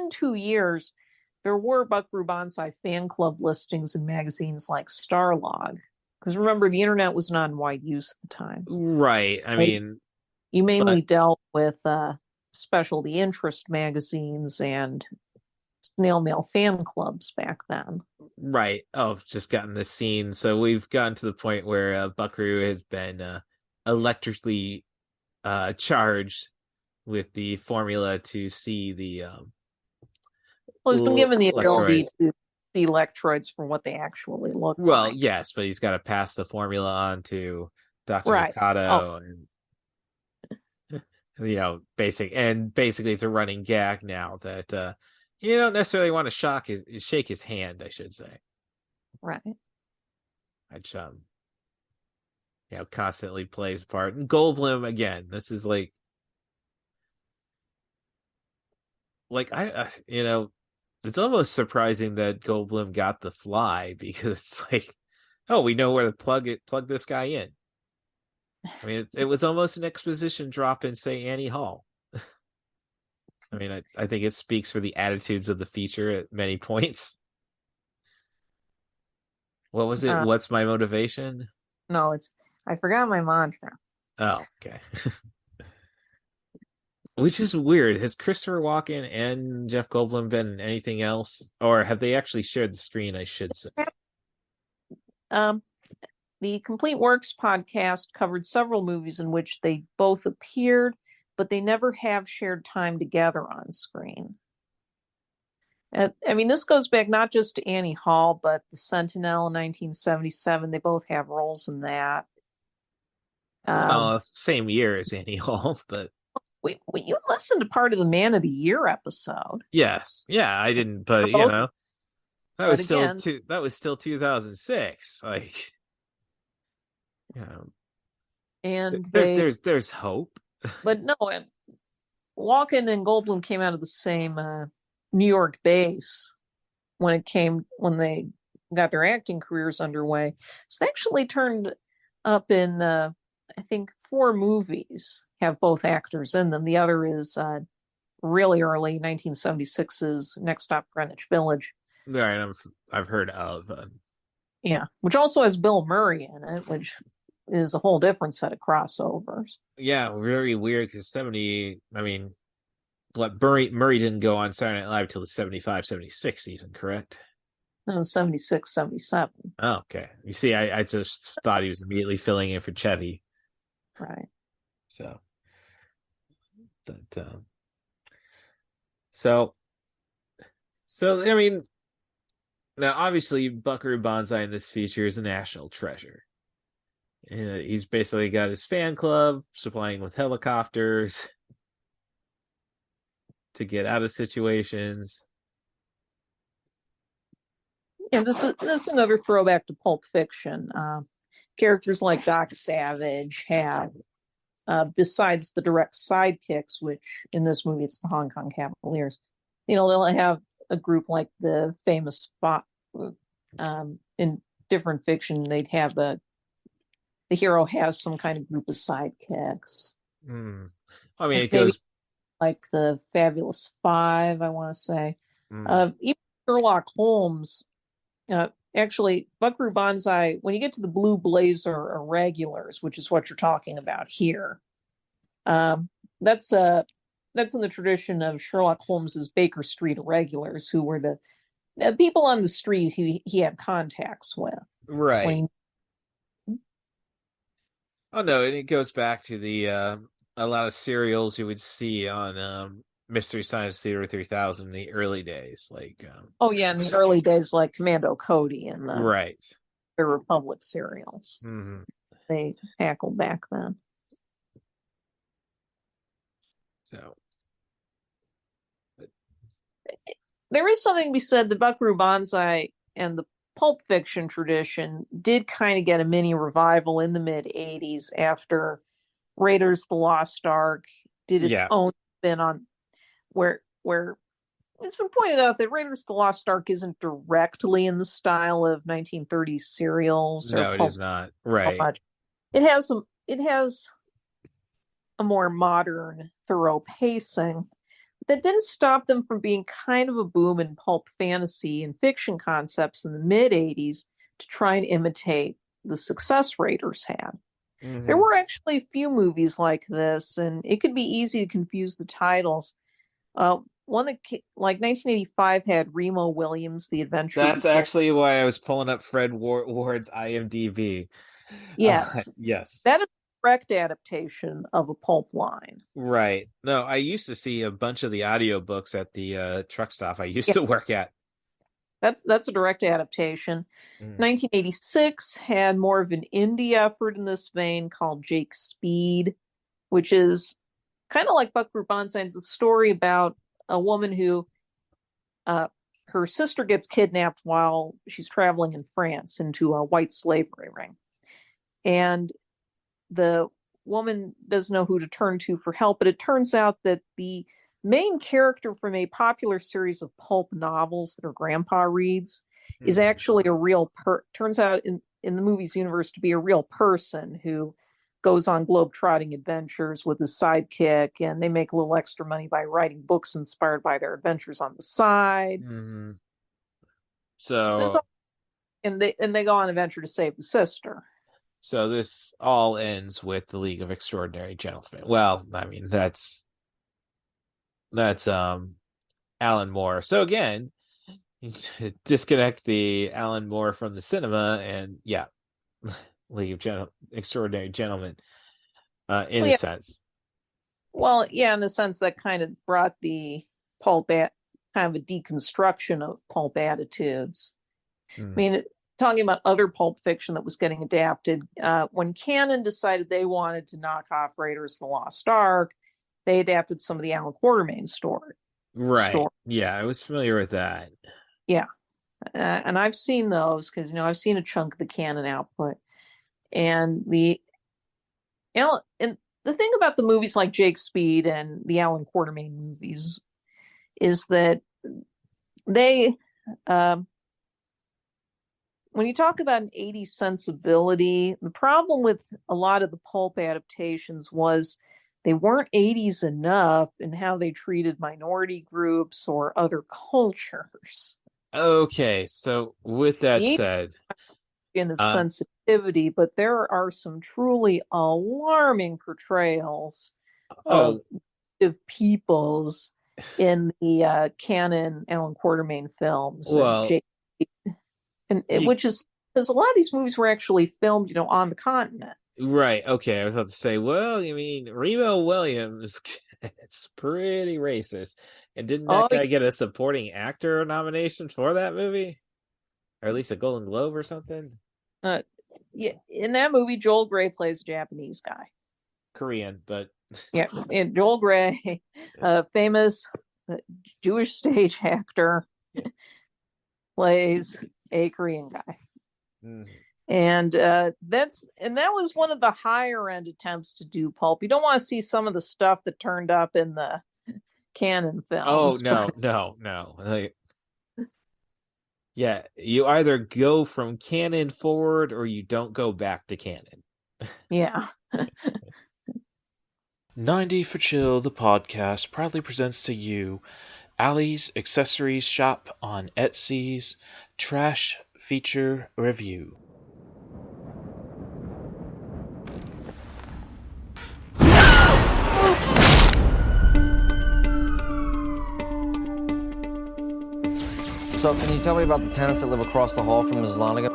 2 years, there were Buckaroo Banzai fan club listings in magazines like Starlog. Because remember, the internet was not in wide use at the time. Right. I Right? mean, You mainly but dealt with specialty interest magazines and snail mail fan clubs back then. right. Oh, I've just gotten this scene. So we've gotten to the point where Buckaroo has been electrically charged with the formula to see the Well, he's been given the ability electroids. to see electroids for what they actually look Well, like. yes, but he's got to pass the formula on to Dr. Right. Oh, Mikado and basically it's a running gag now that you don't necessarily want to shake his hand, I should say. right. Which constantly plays a part. And Goldblum again, this is like it's almost surprising that Goldblum got the fly because it's like, oh, we know where to plug this guy in. I mean, it was almost an exposition drop in, say, Annie Hall. I mean, I think it speaks for the attitudes of the feature at many points. What was it? What's my motivation? No, I forgot my mantra. Oh, okay. Which is weird. Has Christopher Walken and Jeff Goldblum been in anything else? Or have they actually shared the screen, I should say? The Complete Works podcast covered several movies in which they both appeared, but they never have shared time together on screen. I mean, this goes back not just to Annie Hall, but The Sentinel in 1977. They both have roles in that. Same year as Annie Hall, but you listened to part of the Man of the Year episode. yes, yeah, I didn't, but that was still 2006. Like, and there's hope. But no, Walken and Goldblum came out of the same New York base when they got their acting careers underway. So they actually turned up in I think 4 movies have both actors in them. The other is really early 1976's Next Stop Greenwich Village. Right, I've heard of. Yeah, which also has Bill Murray in it, which is a whole different set of crossovers. Yeah, very weird because 70. I mean, Murray didn't go on Saturday Night Live till the 75-76 season, correct? No, 76-77. Oh, okay. You see, I just thought he was immediately filling in for Chevy. Right. So, but so I mean, now obviously Buckaroo Banzai in this feature is a national treasure. He's basically got his fan club supplying with helicopters. to get out of situations. And this is another throwback to Pulp Fiction. Characters like Doc Savage have, besides the direct sidekicks, which in this movie it's the Hong Kong Cavaliers, they'll have a group like the famous spot. In different fiction, they'd have the hero has some kind of group of sidekicks. I mean, it maybe goes like the Fabulous Five, I want to say. Even Sherlock Holmes. Actually, Buckaroo Banzai, when you get to the Blue Blazer Irregulars, which is what you're talking about here, that's in the tradition of Sherlock Holmes's Baker Street Irregulars, who were the people on the street who he had contacts with. Right. Oh no, and it goes back to the a lot of serials you would see on Mystery Science Theater 3000 in the early days, like oh yeah, in the early days, like Commando Cody and the Republic serials. They tackled back then. So there is something to be said. The Buckaroo Banzai and the Pulp Fiction tradition did kind of get a mini revival in the mid 80s after Raiders of the Lost Ark did its own spin on where it's been pointed out that Raiders of the Lost Ark isn't directly in the style of 1930s serials. No, it is not. Right. Much. It has a more modern, thorough pacing that didn't stop them from being kind of a boom in pulp fantasy and fiction concepts in the mid 80s to try and imitate the success Raiders had. There were actually a few movies like this, and it could be easy to confuse the titles. One that, like 1985, had Remo Williams, The Adventure. That's actually why I was pulling up Fred Ward's IMDb. Yes. Yes. That is a direct adaptation of a pulp line. Right. No, I used to see a bunch of the audiobooks at the truck stop I used to work at. That's a direct adaptation. 1986 had more of an indie effort in this vein called Jake Speed, which is kind of like Buckaroo Banzai. It's a story about a woman who her sister gets kidnapped while she's traveling in France into a white slavery ring. And the woman doesn't know who to turn to for help, but it turns out that the main character from a popular series of pulp novels that her grandpa reads is actually a real turns out in the movie's universe to be a real person who goes on globe-trotting adventures with his sidekick, and they make a little extra money by writing books inspired by their adventures on the side. So and they go on an adventure to save the sister. So this all ends with the League of Extraordinary Gentlemen. Well, I mean that's Alan Moore. So again, disconnect the Alan Moore from the cinema, and League of Extraordinary Gentlemen in a sense. Well, yeah, in a sense that kind of brought the pulp kind of a deconstruction of pulp attitudes. I mean, talking about other pulp fiction that was getting adapted, when Cannon decided they wanted to knock off Raiders of the Lost Ark, they adapted some of the Alan Quartermain story. Right. Yeah, I was familiar with that. Yeah. And I've seen those because, I've seen a chunk of the Cannon output. And the thing about the movies like Jake Speed and the Alan Quartermain movies is that they, when you talk about an 80s sensibility, the problem with a lot of the pulp adaptations was they weren't 80s enough in how they treated minority groups or other cultures. Okay, so with that said, of sensitivity, but there are some truly alarming portrayals of peoples in the Cannon Alan Quartermain films. Well, which is because a lot of these movies were actually filmed, on the continent. Right. Okay. I was about to say, well, you mean Remo Williams? It's pretty racist. And didn't that guy get a supporting actor nomination for that movie, or at least a Golden Globe or something? Yeah, in that movie, Joel Grey plays a Japanese guy. Korean, but and Joel Grey, famous the Jewish stage actor, plays a Korean guy. And that was one of the higher end attempts to do pulp. You don't want to see some of the stuff that turned up in the Cannon Oh, films. no. Yeah, you either go from canon forward or you don't go back to canon. Yeah. 90 for Chill, the podcast, proudly presents to you Allie's Accessories Shop on Etsy's Trash Feature Review. So, can you tell me about the tenants that live across the hall from Mrs. Lonigan?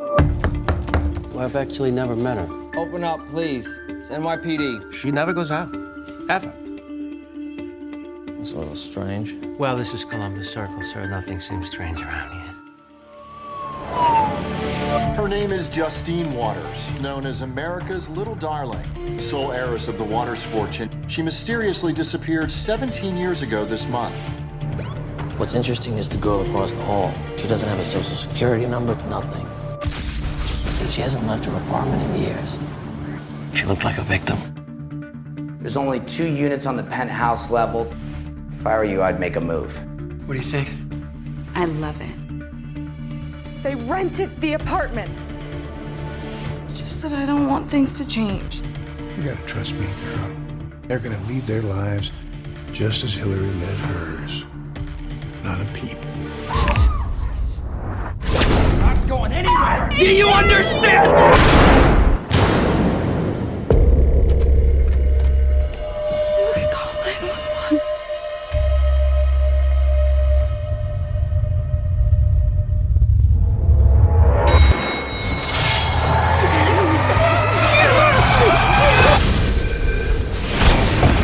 Well, I've actually never met her. Open up, please. It's NYPD. She never goes out. Ever. It's a little strange. Well, this is Columbus Circle, sir. Nothing seems strange around here. Her name is Justine Waters, known as America's Little Darling, the sole heiress of the Waters fortune. She mysteriously disappeared 17 years ago this month. What's interesting is the girl across the hall. She doesn't have a social security number, nothing. She hasn't left her apartment in years. She looked like a victim. There's only 2 units on the penthouse level. If I were you, I'd make a move. What do you think? I love it. They rented the apartment. It's just that I don't want things to change. You gotta trust me, girl. They're gonna lead their lives just as Hillary led hers. Not a peep. Not going anywhere! Do you understand? Do I call 911?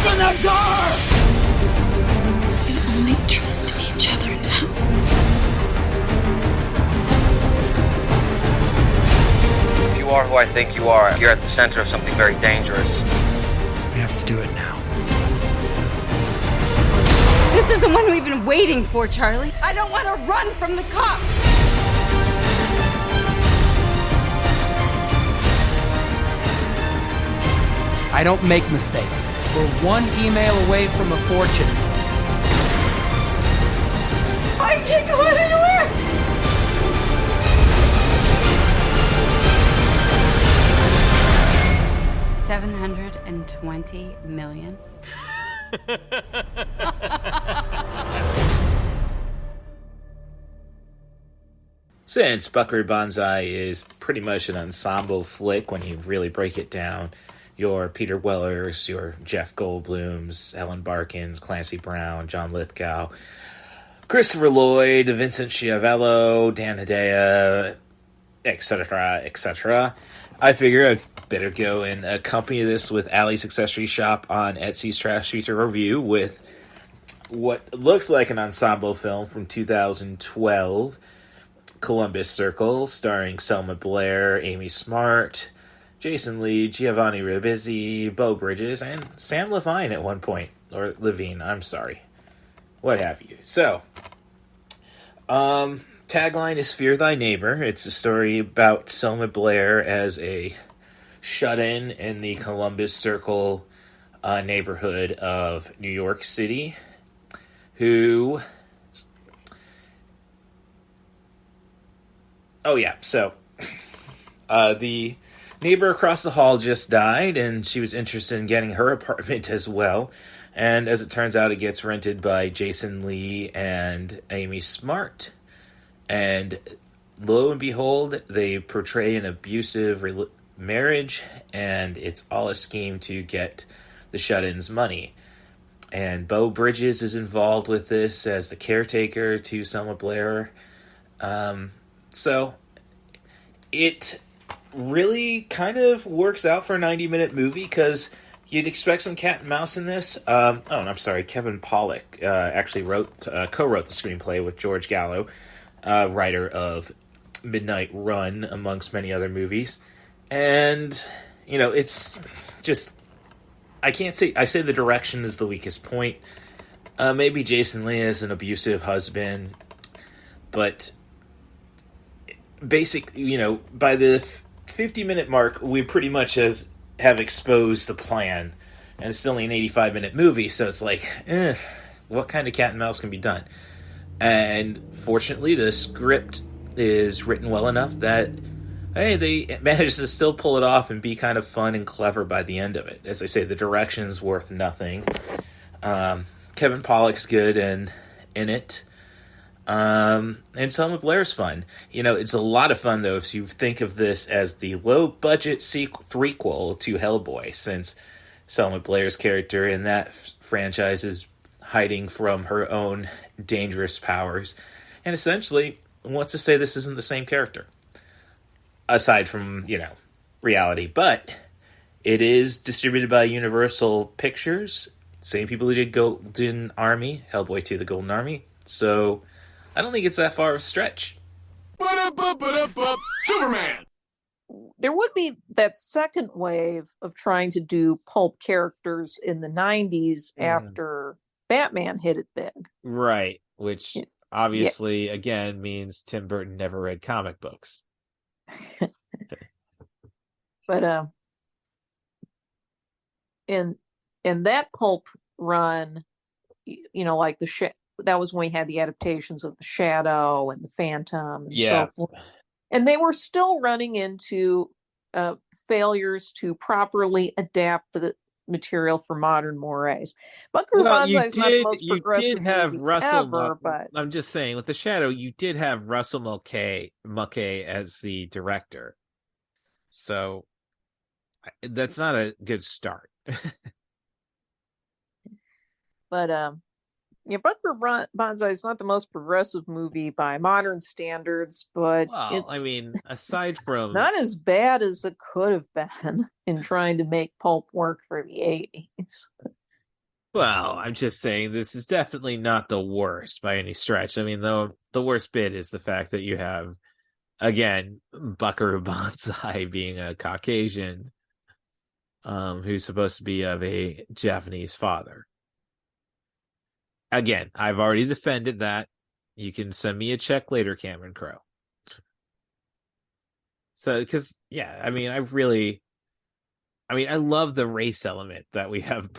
Open the door! We can only trust each other now. If you are who I think you are, you're at the center of something very dangerous. We have to do it now. This is the one we've been waiting for, Charlie. I don't want to run from the cops. I don't make mistakes. We're one email away from a fortune. I can't go anywhere! $720 million. Since Buckaroo Banzai is pretty much an ensemble flick when you really break it down, your Peter Wellers, your Jeff Goldblums, Ellen Barkins, Clancy Brown, John Lithgow, Christopher Lloyd, Vincent Schiavello, Dan Hedaya, etc., etc. I figure I'd better go and accompany this with Allie's Accessory Shop on Etsy's Trash Feature Review with what looks like an ensemble film from 2012, Columbus Circle, starring Selma Blair, Amy Smart, Jason Lee, Giovanni Ribisi, Beau Bridges, and Sam Levine at one point. Or Levine, I'm sorry. What have you. So, tagline is Fear Thy Neighbor. It's a story about Selma Blair as a shut-in in the Columbus Circle neighborhood of New York City, who... Oh, yeah, so... the neighbor across the hall just died, and she was interested in getting her apartment as well. And as it turns out, it gets rented by Jason Lee and Amy Smart. And lo and behold, they portray an abusive marriage, and it's all a scheme to get the shut-ins money. And Beau Bridges is involved with this as the caretaker to Selma Blair. So it really kind of works out for a 90-minute movie, because you'd expect some cat and mouse in this. I'm sorry, Kevin Pollak actually co-wrote the screenplay with George Gallo, writer of Midnight Run, amongst many other movies. And, it's just... I say the direction is the weakest point. Maybe Jason Lee is an abusive husband, but by the 50-minute mark, we pretty much have exposed the plan, and it's only an 85-minute movie, so it's like, what kind of cat and mouse can be done? And fortunately, the script is written well enough that, hey, they managed to still pull it off and be kind of fun and clever by the end of it. As I say, the direction's worth nothing. Kevin Pollak's good and in it. And Selma Blair's fun. It's a lot of fun, though, if you think of this as the low-budget threequel to Hellboy, since Selma Blair's character in that franchise is hiding from her own dangerous powers, and essentially wants to say this isn't the same character, aside from, reality. But it is distributed by Universal Pictures, same people who did Golden Army, Hellboy 2, The Golden Army, so I don't think it's that far of a stretch. Superman! There would be that second wave of trying to do pulp characters in the 90s after Batman hit it big. Right, which obviously, again, means Tim Burton never read comic books. But in that pulp run, like that was when we had the adaptations of The Shadow and The Phantom and so forth. And they were still running into failures to properly adapt the material for modern mores. Buckaroo Banzai is not the most progressive movie ever, but I'm just saying, with The Shadow, you did have Russell Mulcahy as the director. So that's not a good start. But Buckaroo Banzai is not the most progressive movie by modern standards, but it's aside from not as bad as it could have been in trying to make pulp work for the 80s. Well, I'm just saying this is definitely not the worst by any stretch. The worst bit is the fact that you have, again, Buckaroo Banzai being a Caucasian who's supposed to be of a Japanese father. Again, I've already defended that. You can send me a check later, Cameron Crowe. So, because, I love the race element that we have.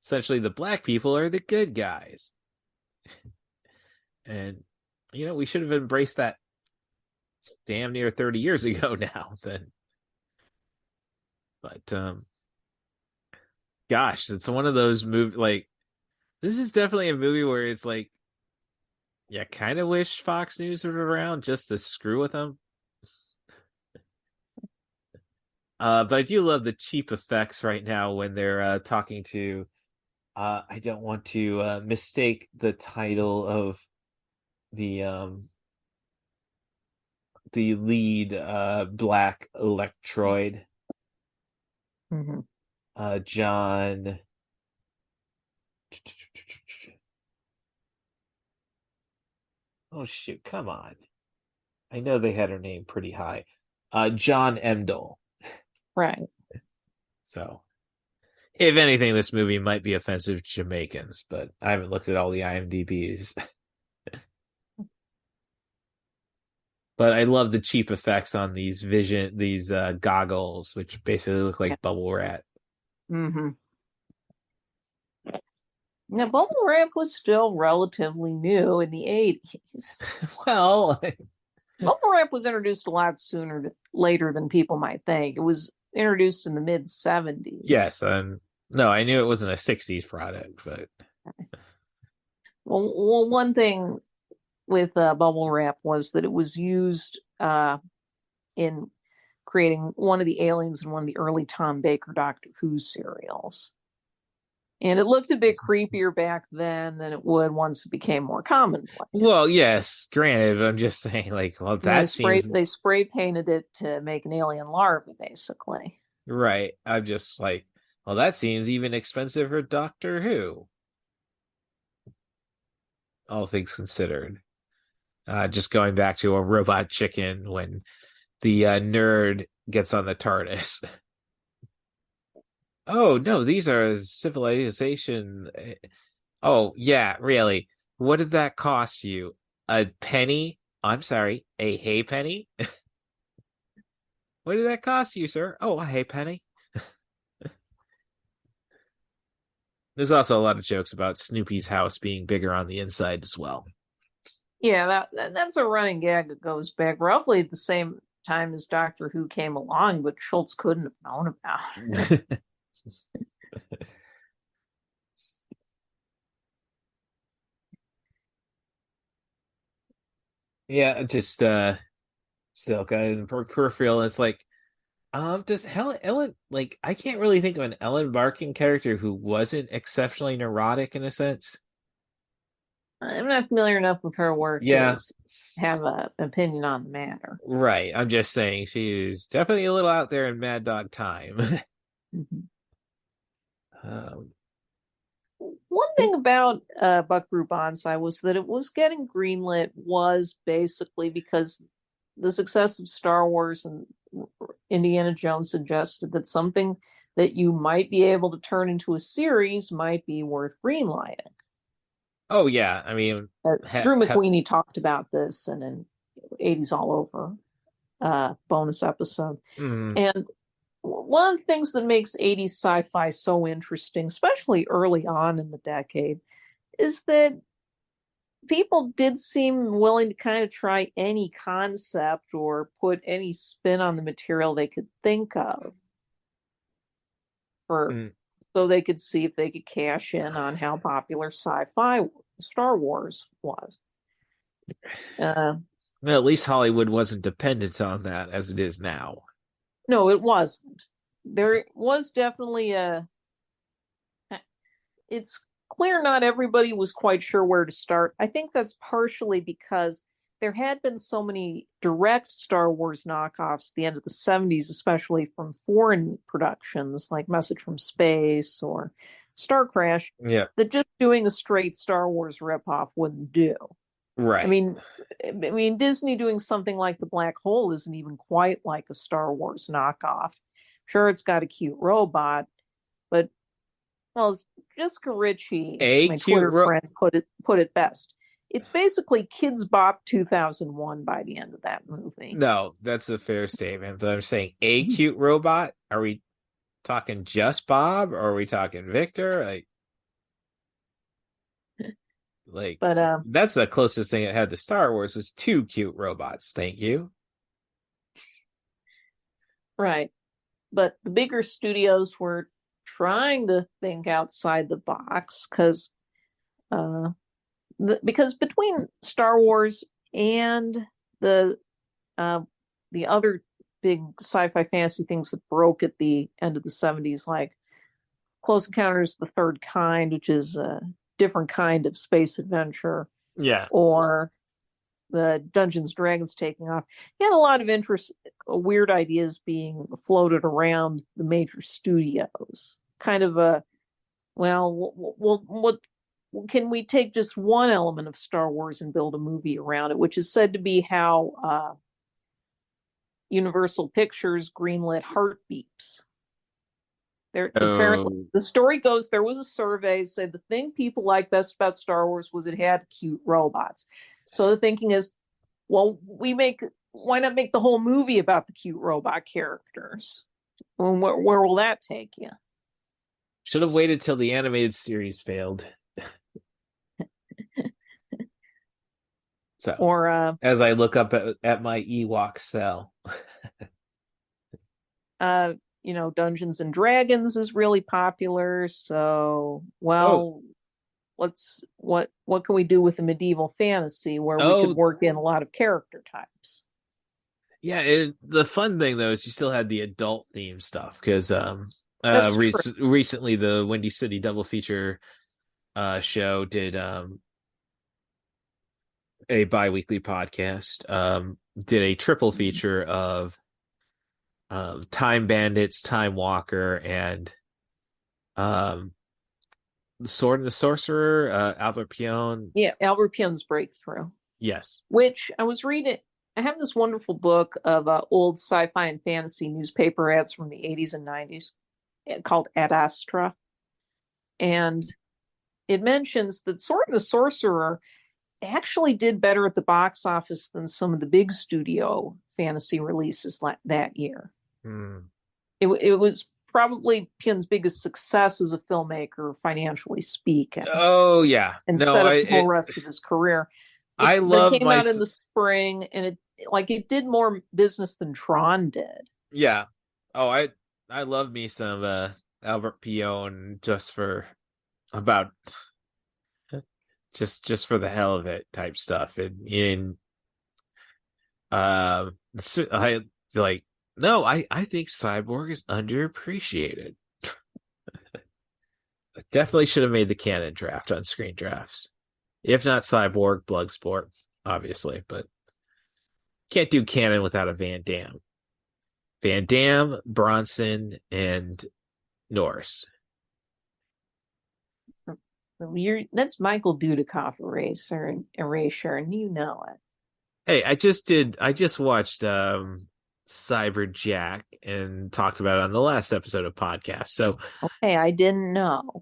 Essentially, the black people are the good guys. And, we should have embraced that damn near 30 years ago now. Then. But, gosh, it's one of those movies, this is definitely a movie where it's like, kind of wish Fox News were around just to screw with them. But I do love the cheap effects right now when they're talking to, I don't want to mistake the title of the lead black electroid. John. Oh, shoot, come on. I know they had her name pretty high. John Emdall. Right. So, if anything, this movie might be offensive to Jamaicans, but I haven't looked at all the IMDb's. But I love the cheap effects on these goggles, which basically look like bubble wrap. Now, bubble wrap was still relatively new in the 80s. Well, bubble wrap was introduced a lot later than people might think. It was introduced in the mid 70s. Yes, no, I knew it wasn't a 60s product, but well, one thing with bubble wrap was that it was used in creating one of the aliens in one of the early Tom Baker Doctor Who serials. And it looked a bit creepier back then than it would once it became more commonplace. Well, yes, granted, I'm just saying, they spray painted it to make an alien larva, basically. Right. I'm just like, well, that seems even expensive for Doctor Who. All things considered. Just going back to a robot chicken when the nerd gets on the TARDIS. Oh no, these are civilization. Oh yeah, really? What did that cost you? A penny? I'm sorry, a hay penny? What did that cost you, sir? Oh, a hay penny. There's also a lot of jokes about Snoopy's house being bigger on the inside as well. Yeah, that's a running gag that goes back roughly at the same time as Doctor Who came along, but Schultz couldn't have known about. Yeah, just still kind of in the peripheral. It's like, does Helen Ellen like I can't really think of an Ellen Barkin character who wasn't exceptionally neurotic in a sense. I'm not familiar enough with her work to Yeah, have an opinion on the matter. right. I'm just saying she's definitely a little out there in Mad Dog time. Mhm. um, One thing about Buckaroo Banzai was that it was getting greenlit was basically because the success of Star Wars and Indiana Jones suggested that something that you might be able to turn into a series might be worth greenlighting. oh yeah, I mean, Drew McWeeny talked about this and in 80s All Over bonus episode. mm, And one of the things that makes 80s sci-fi so interesting, especially early on in the decade, is that people did seem willing to kind of try any concept or put any spin on the material they could think of for so they could see if they could cash in on how popular sci-fi Star Wars was. well, at least Hollywood wasn't dependent on that as it is now. No, it wasn't. There was definitely it's clear not everybody was quite sure where to start. I think that's partially because there had been so many direct Star Wars knockoffs at the end of the 70s, especially from foreign productions like Message from Space or Star Crash, Yeah. that just doing a straight Star Wars ripoff wouldn't do. Right. I mean, Disney doing something like The Black Hole isn't even quite like a Star Wars knockoff. Sure, it's got a cute robot, but well, as Jessica Ritchie, my Twitter friend, put it best. It's basically Kids Bop 2001 by the end of that movie. No, that's a fair statement. But I'm saying a cute robot. Are we talking just Bob, or are we talking Victor? But that's the closest thing it had to Star Wars was two cute robots. Thank you. Right. But the bigger studios were trying to think outside the box because between Star Wars and the other big sci-fi fantasy things that broke at the end of the 70s, like Close Encounters of the Third Kind, which is a different kind of space adventure. Yeah. Or the Dungeons Dragons taking off. He had a lot of interest, weird ideas being floated around the major studios. Kind of what can we take just one element of Star Wars and build a movie around it, which is said to be how Universal Pictures greenlit Heartbeeps. Apparently, the story goes there was a survey said the thing people liked best about Star Wars was it had cute robots. So the thinking is, well, why not make the whole movie about the cute robot characters? Well, where will that take you? Should have waited till the animated series failed. So, or as I look up at my Ewok cell. Dungeons and Dragons is really popular. So, well, what can we do with a medieval fantasy where we could work in a lot of character types? Yeah, the fun thing though is you still had the adult theme stuff because recently the Windy City double feature show did a bi-weekly podcast did a triple feature of Time Bandits, Time Walker, and the Sword and the Sorcerer, Albert Pion. Yeah, Albert Pion's Breakthrough. Yes. Which I was reading. I have this wonderful book of old sci-fi and fantasy newspaper ads from the 80s and 90s. called Ad Astra. And it mentions that Sword and the Sorcerer actually did better at the box office than some of the big studio fantasy releases that year. It was probably Pyun's biggest success as a filmmaker, financially speaking. Oh yeah, and no, set up the whole rest of his career. I It love came out in the spring, and it did more business than Tron did. Yeah. Oh, I love me some Albert Pion just for about just for the hell of it type stuff. I like no, I think Cyborg is underappreciated. Definitely should have made the canon draft on Screen Drafts. If not Cyborg, Bloodsport, obviously, but can't do canon without a Van Damme. Van Damme, Bronson, and Norris. That's Michael Dudikoff erasure, and you know it. Hey, I just watched Cyberjack and talked about it on the last episode of podcast. So okay, I didn't know.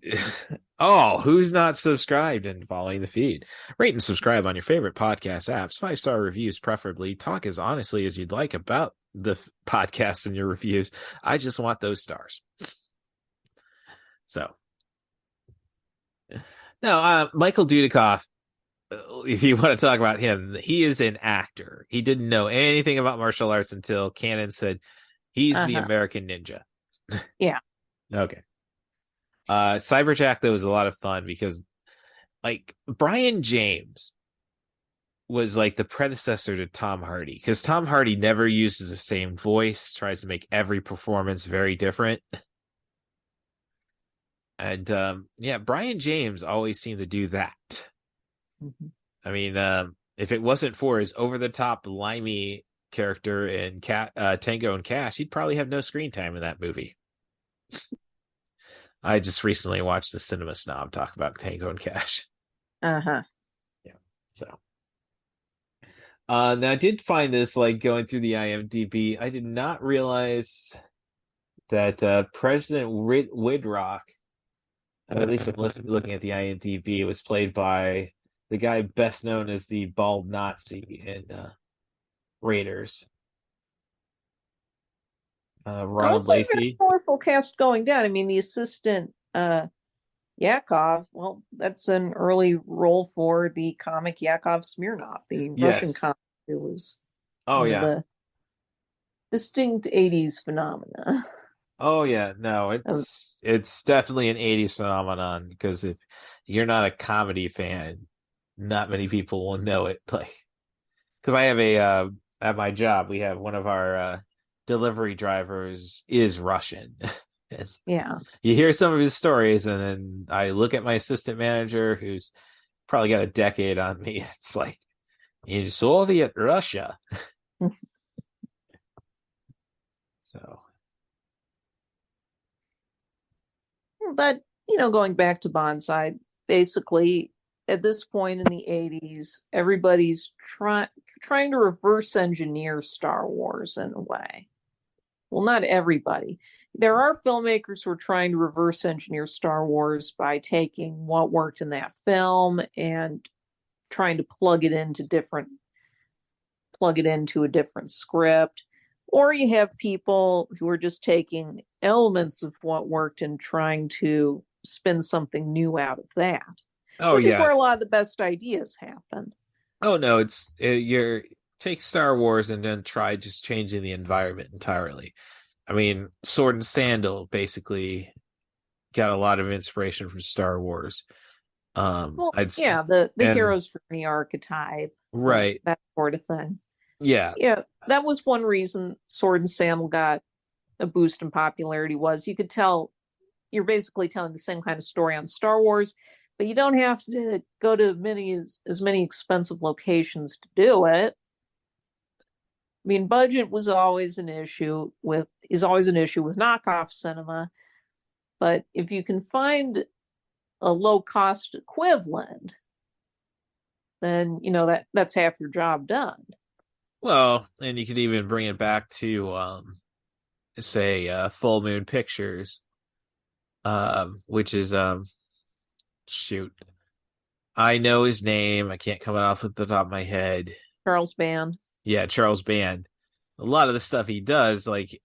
Oh, who's not subscribed and following the feed? Rate and subscribe on your favorite podcast apps. 5-star reviews, preferably. Talk as honestly as you'd like about the podcast and your reviews. I just want those stars. So, now, Michael Dudikoff, if you want to talk about him, he is an actor. He didn't know anything about martial arts until Canon said he's the American Ninja. Yeah. Okay. Cyberjack, though, was a lot of fun because, like, Brian James was like the predecessor to Tom Hardy, because Tom Hardy never uses the same voice, tries to make every performance very different. And yeah, Brian James always seemed to do that. Mm-hmm. I mean, if it wasn't for his over-the-top limey character in Tango and Cash, he'd probably have no screen time in that movie. I just recently watched the Cinema Snob talk about Tango and Cash. Yeah. So, now I did find this, like, going through the IMDb. I did not realize that President Widrock, at least I'm looking at the IMDb, was played by the guy best known as the bald Nazi in Raiders. Ronald Lacey. Colorful cast going down. I mean, the assistant Yakov. Well, that's an early role for the comic Yakov Smirnov, the Russian comic. It was the distinct '80s phenomena. Oh yeah, no, it's definitely an '80s phenomenon, because if you're not a comedy fan, not many people will know it. Like, because I have at my job, we have one of our delivery drivers is Russian. Yeah. You hear some of his stories, and then I look at my assistant manager, who's probably got a decade on me. It's like, in Soviet Russia. So. But, going back to Banzai, basically, at this point in the '80s, everybody's trying to reverse engineer Star Wars in a way. Well, not everybody. There are filmmakers who are trying to reverse engineer Star Wars by taking what worked in that film and trying to plug it into a different script. Or you have people who are just taking elements of what worked and trying to spin something new out of that. Which is where a lot of the best ideas happen. Oh no, you're take Star Wars and then try just changing the environment entirely. I mean, Sword and Sandal basically got a lot of inspiration from Star Wars. The hero's journey archetype, right? That sort of thing. Yeah. That was one reason Sword and Sandal got a boost in popularity. Was you could tell you're basically telling the same kind of story on Star Wars, but you don't have to go to as many expensive locations to do it. I mean, budget is always an issue with knockoff cinema, but if you can find a low cost equivalent, then that's half your job done. Well, and you could even bring it back to say Full Moon Pictures, which is shoot, I know his name. I can't come off at the top of my head. Charles Band. Yeah, Charles Band. A lot of the stuff he does, like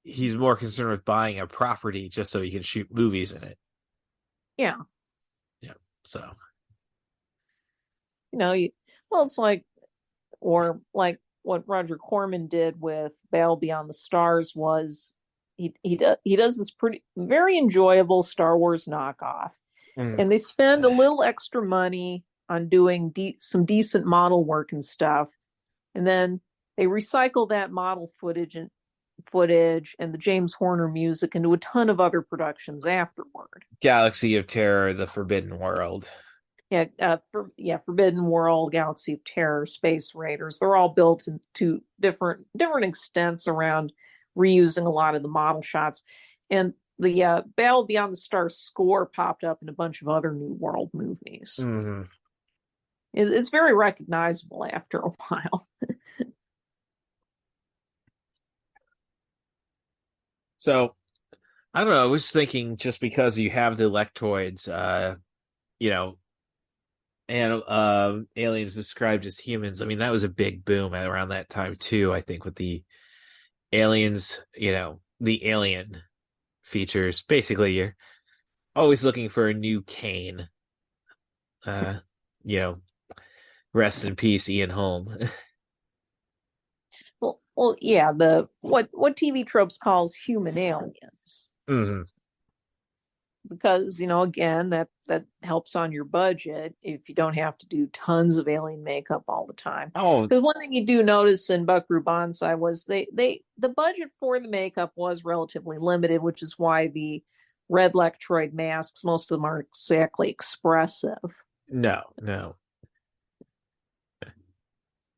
he's more concerned with buying a property just so he can shoot movies in it. Yeah. Yeah. So, well, it's like, or like what Roger Corman did with Battle Beyond the Stars was he does this very enjoyable Star Wars knockoff, and they spend a little extra money on doing some decent model work and stuff, and then they recycle that model footage and the James Horner music into a ton of other productions afterward. Galaxy of Terror, The Forbidden World. Forbidden World, Galaxy of Terror, Space Raiders. They're all built into different extents around reusing a lot of the model shots. And the Battle Beyond the Stars score popped up in a bunch of other New World movies. Mm-hmm. It's very recognizable after a while. So, I don't know. I was thinking just because you have the Electroids, and aliens described as humans. I mean, that was a big boom around that time too. I think with the aliens, the alien features. Basically, you're always looking for a new Kane. Rest in peace, Ian Holm. Well, yeah. What TV tropes calls human aliens. Mm-hmm. Because again, that helps on your budget if you don't have to do tons of alien makeup all the time. Oh, because one thing you do notice in Buckaroo Banzai was the budget for the makeup was relatively limited, which is why the red Lectroid masks, most of them aren't exactly expressive. No.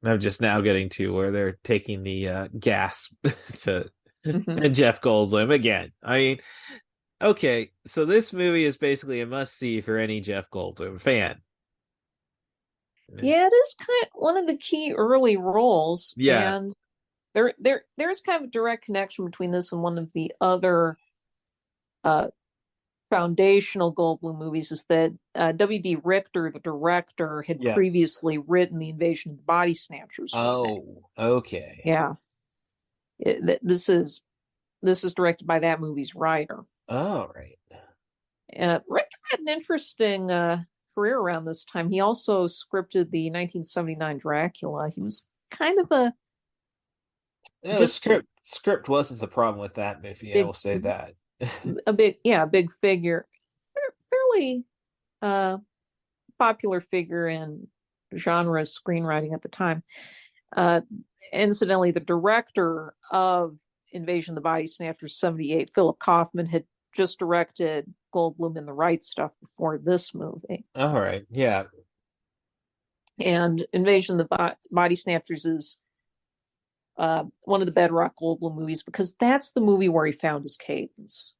I'm just now getting to where they're taking the gas to Jeff Goldblum again. I mean, okay, so this movie is basically a must-see for any Jeff Goldblum fan. Yeah, it is kind of one of the key early roles. Yeah. And there's kind of a direct connection between this and one of the other foundational Goldblum movies is that W.D. Richter, the director, had previously written The Invasion of the Body Snatchers. Okay. Yeah. This is directed by that movie's writer. Oh, right. Richter had an interesting career around this time. He also scripted the 1979 Dracula. He was kind of a... script wasn't the problem with that movie, I will say that. a big figure, fairly popular figure in genre screenwriting at the time. Incidentally, the director of Invasion of the Body Snatchers 78, Philip Kaufman, had just directed Goldblum in The Right Stuff before this movie. All right, yeah. And Invasion of the Body Snatchers is one of the bedrock Goldblum movies because that's the movie where he found his cadence.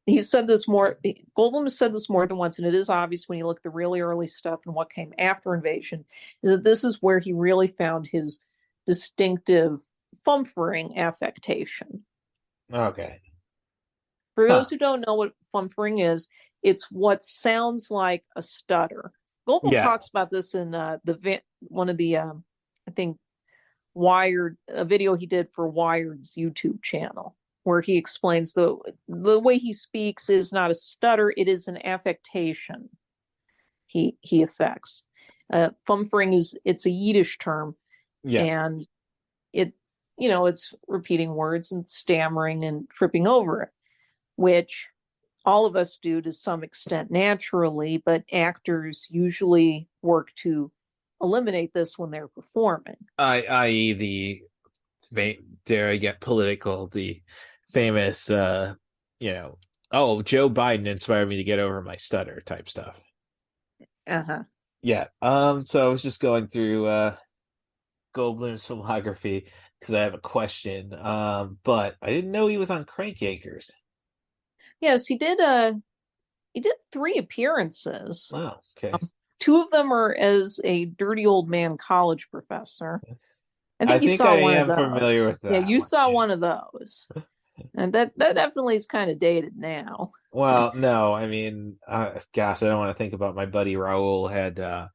He said this more. Goldblum has said this more than once, and it is obvious when you look at the really early stuff and what came after Invasion, is that this is where he really found his distinctive fumfering affectation. Okay. For those who don't know what fumfering is, it's what sounds like a stutter. Goldblum talks about this in one of the I think Wired, a video he did for Wired's YouTube channel, where he explains the way he speaks is not a stutter, it is an affectation he affects. Fumfering it's a Yiddish term, and it's repeating words and stammering and tripping over it, which all of us do to some extent naturally, but actors usually work to eliminate this when they're performing. I.e. dare I get political, the famous, Joe Biden inspired me to get over my stutter type stuff. Uh-huh. Yeah. So I was just going through Goldblum's filmography because I have a question. But I didn't know he was on Crank Yankers. Yes, he did 3 appearances. Wow, okay. 2 of them are as a dirty old man college professor. I think I am familiar with that. Yeah, you saw one of those. And that definitely is kind of dated now. Well, no, I mean, gosh, I don't want to think about my buddy Raul had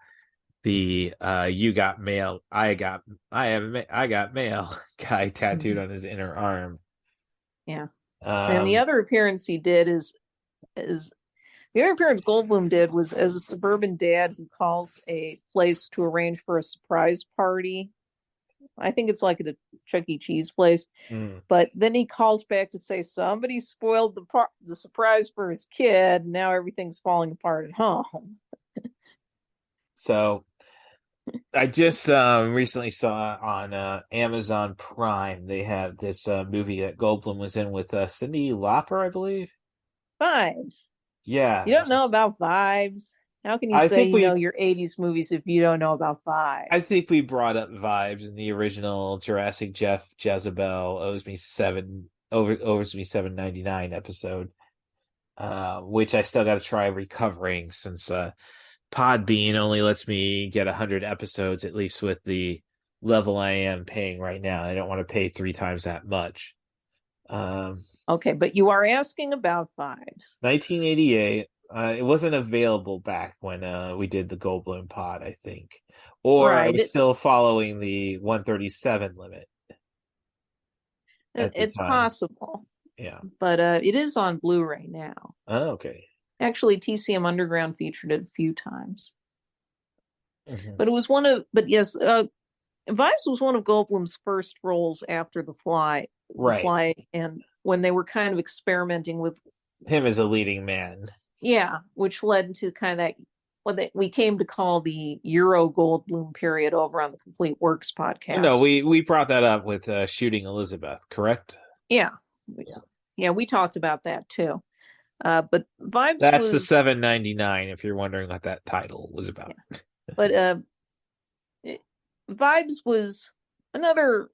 the "You got mail, I got mail" guy tattooed on his inner arm. Yeah. And the other appearance he did is the other appearance Goldblum did was as a suburban dad who calls a place to arrange for a surprise party. I think it's like at a Chuck E. Cheese place. But then he calls back to say somebody spoiled the surprise for his kid. And now everything's falling apart at home. So I just recently saw on Amazon Prime they have this movie that Goldblum was in with Cyndi Lauper, I believe. Vibes. Yeah. You don't know about Vibes? How can you I say think you know your 80s movies if you don't know about Vibes? I think we brought up Vibes in the original Jurassic Jeff Jezebel owes me $7.99 episode, which I still got to try recovering since Podbean only lets me get 100 episodes at least with the level I am paying right now. I don't want to pay 3 times that much. Okay, but you are asking about Vibes. 1988. It wasn't available back when we did the Goldblum pod, I think. Or I was still following the 137 limit. It's possible. Yeah. But it is on Blu-ray now. Oh, okay. Actually, TCM Underground featured it a few times. But it was Vibes was one of Goldblum's first roles after The Fly. Right. The Fly, and when they were kind of experimenting with him as a leading man. Yeah, which led to kind of what we came to call the Euro Goldblum period over on the Complete Works podcast. No, we brought that up with Shooting Elizabeth, correct? Yeah, we talked about that too. But Vibes that's the $7.99 if you're wondering what that title was about. Yeah. But Vibes was another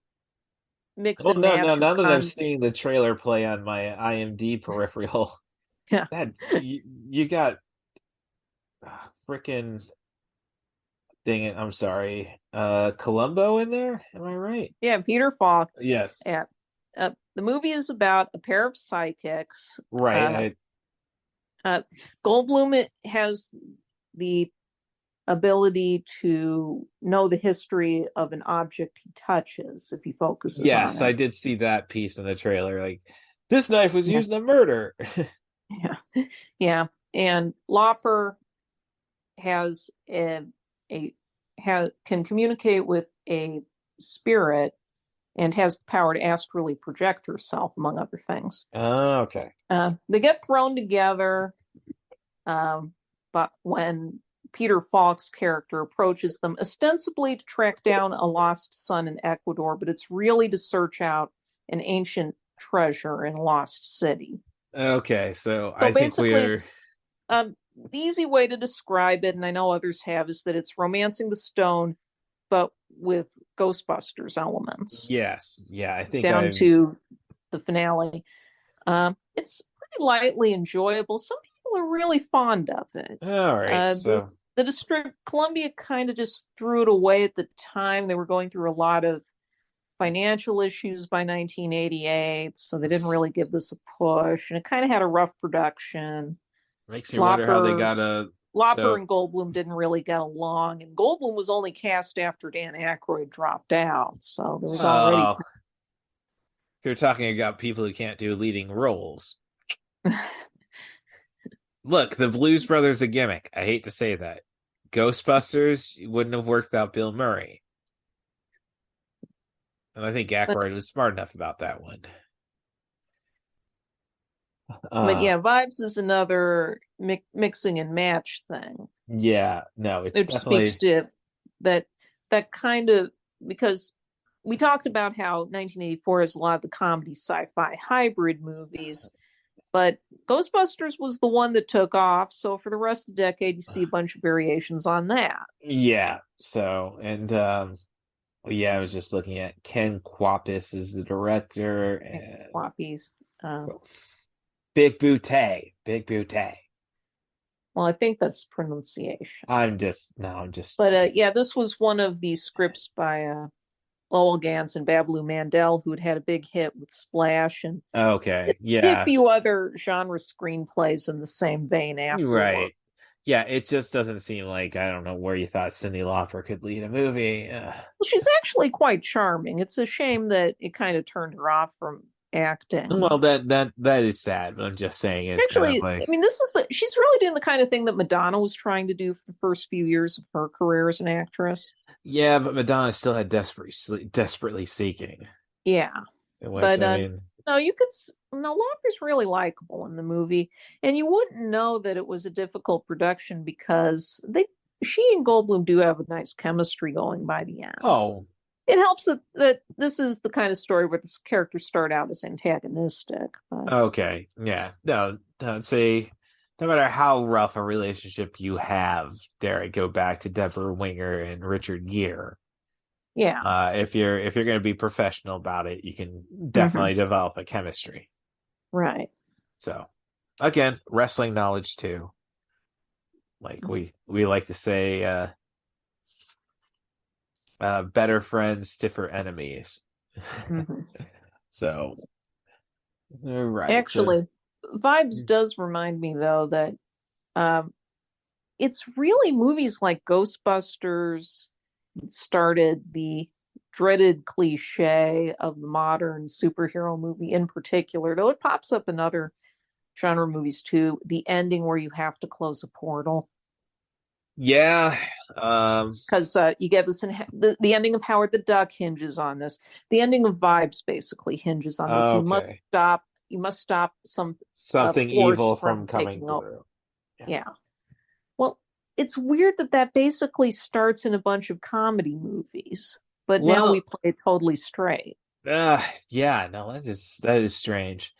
mix and match. No, now that I'm seeing the trailer play on my IMDb peripheral. Yeah. You got freaking dang it, I'm sorry. Columbo in there? Am I right? Yeah, Peter Falk. Yes. Yeah. The movie is about a pair of psychics. Right. Goldblum has the ability to know the history of an object he touches if he focuses on it. Yes, I did see that piece in the trailer. Like, this knife was used in a murder. Yeah. And Lauper has can communicate with a spirit and has the power to astrally project herself, among other things. Oh, okay. They get thrown together, but when Peter Falk's character approaches them, ostensibly to track down a lost son in Ecuador, but it's really to search out an ancient treasure in Lost City. Okay, so I think we're... the easy way to describe it, and I know others have, is that it's Romancing the Stone, but with Ghostbusters elements. Yes, yeah, I think down to the finale. It's pretty lightly enjoyable. Some people are really fond of it. All right, so the District Columbia kind of just threw it away at the time. They were going through a lot of financial issues by 1988, so they didn't really give this a push, and it kind of had a rough production. Makes you wonder how they got a... Lauper and Goldblum didn't really get along, and Goldblum was only cast after Dan Aykroyd dropped out, so there was already... If you're talking about people who can't do leading roles. Look, the Blues Brothers a gimmick. I hate to say that. Ghostbusters wouldn't have worked without Bill Murray. And I think Aykroyd was smart enough about that one. But yeah, Vibes is another mixing and match thing. Yeah, no, it definitely speaks to that kind of, because we talked about how 1984 has a lot of the comedy sci-fi hybrid movies, but Ghostbusters was the one that took off. So for the rest of the decade, you see a bunch of variations on that. Yeah. So, and yeah, I was just looking at Ken Kwapis is the director. And Kwapis. Big Booty. Well, I think that's pronunciation. I'm just. But yeah, this was one of the scripts by Lowell Gans and Babaloo Mandel, who had a big hit with Splash, and Okay, a yeah, few other genre screenplays in the same vein afterward. right. Yeah, it just doesn't seem like, I don't know where you thought Cyndi Lauper could lead a movie. She's actually quite charming. It's a shame that it kind of turned her off from acting. Well, that is sad, but I'm just saying it's kind of Actually, I like, mean, she's really doing the kind of thing that Madonna was trying to do for the first few years of her career as an actress. yeah, but Madonna still had desperately seeking, Yeah, which but I mean, no, no, Lauper's really likable in the movie, and you wouldn't know that it was a difficult production because she and Goldblum do have a nice chemistry going by the end. oh, It helps that this is the kind of story where the characters start out as antagonistic. But okay, yeah, no, don't say. No matter how rough a relationship you have, dare I go back to Deborah Winger and Richard Gere. yeah, If you're going to be professional about it, you can hmm definitely develop a chemistry. right. So, again, wrestling knowledge too. Like we like to say, better friends, stiffer enemies. hmm So, all right. So, Actually, Vibes does remind me though that um, it's really movies like Ghostbusters that started the dreaded cliche of the modern superhero movie in particular, though it pops up in other genre movies too. The ending where you have to close a portal. yeah. Because you get this, the ending of Howard the Duck hinges on this. The ending of Vibes basically hinges on this. Okay. You must stop some Something force evil from from coming taking over. through. Yeah. Well, it's weird that basically starts in a bunch of comedy movies, but now we Well, play it totally straight. yeah, no, that is strange.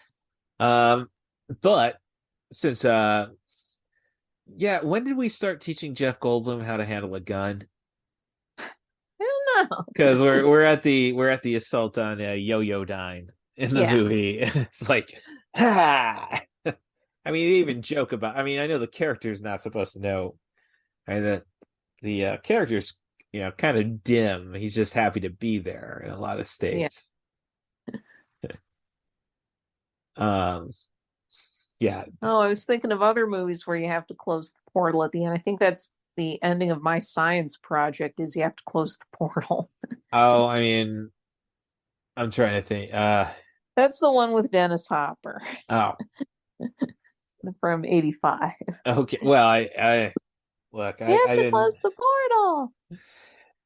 Um, but since yeah, when did we start teaching Jeff Goldblum how to handle a gun? I don't know. Because we're at the assault on Yo-Yo Dine in the Yeah. movie. It's like, ha! I mean, they even joke about. I mean, I know the character's not supposed to know, and the character's kind of dim. He's just happy to be there in a lot of Yeah. states. Um, yeah. Oh, I was thinking of other movies where you have to close the portal at the end. I think that's the ending of My Science Project is you have to close the portal. Oh, I mean, I'm trying to think. That's the one with Dennis Hopper Oh, from '85. okay. Well, I look. You I have to didn't. close the portal.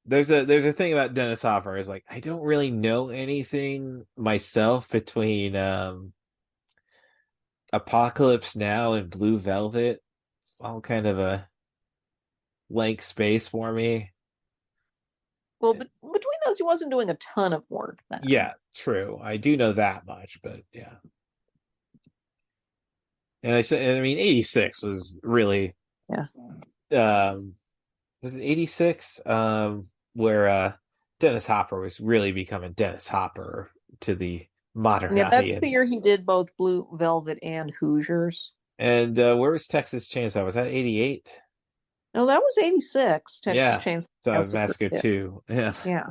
There's a thing about Dennis Hopper is like I don't really know anything myself between Apocalypse Now and Blue Velvet. It's all kind of a blank space for me. Well, but between those, he wasn't doing a ton of work then. Yeah, true. I do know that much, but yeah. And I mean, 86 was really, Yeah. Was it 86? Where Dennis Hopper was really becoming Dennis Hopper to the modern Yeah, that's the audience. year he did both Blue Velvet and Hoosiers. And where was Texas Chainsaw? Was that 88? No, that was '86. Texas Yeah. Chainsaw So Massacre. Massacre 2. Yeah. Yeah.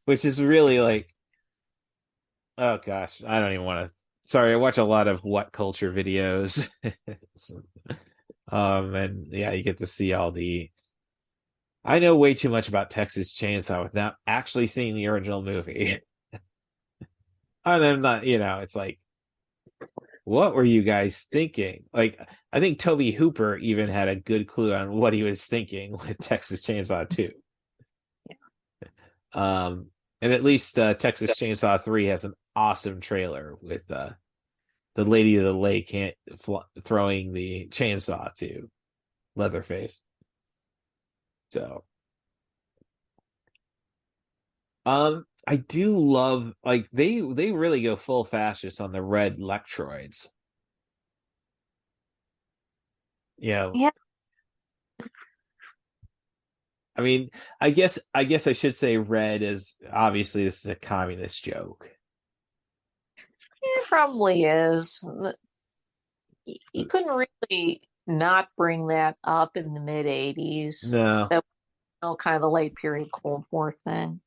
Which is really like, oh gosh, I don't even want to. Sorry, I watch a lot of what culture videos. And yeah, you get to see all the. I know way too much about Texas Chainsaw without actually seeing the original movie. And I'm not, it's like, what were you guys thinking? Like, I think Toby Hooper even had a good clue on what he was thinking with Texas Chainsaw 2. And at least Texas Chainsaw 3 has an awesome trailer with the lady of the lake throwing the chainsaw to Leatherface. So, I do love, like, they really go full fascist on the red Lectroids. Yeah. I mean, I guess I should say red is obviously this is a communist joke. It probably is. You couldn't really not bring that up in the mid '80s. No. That was kind of the late period Cold War thing.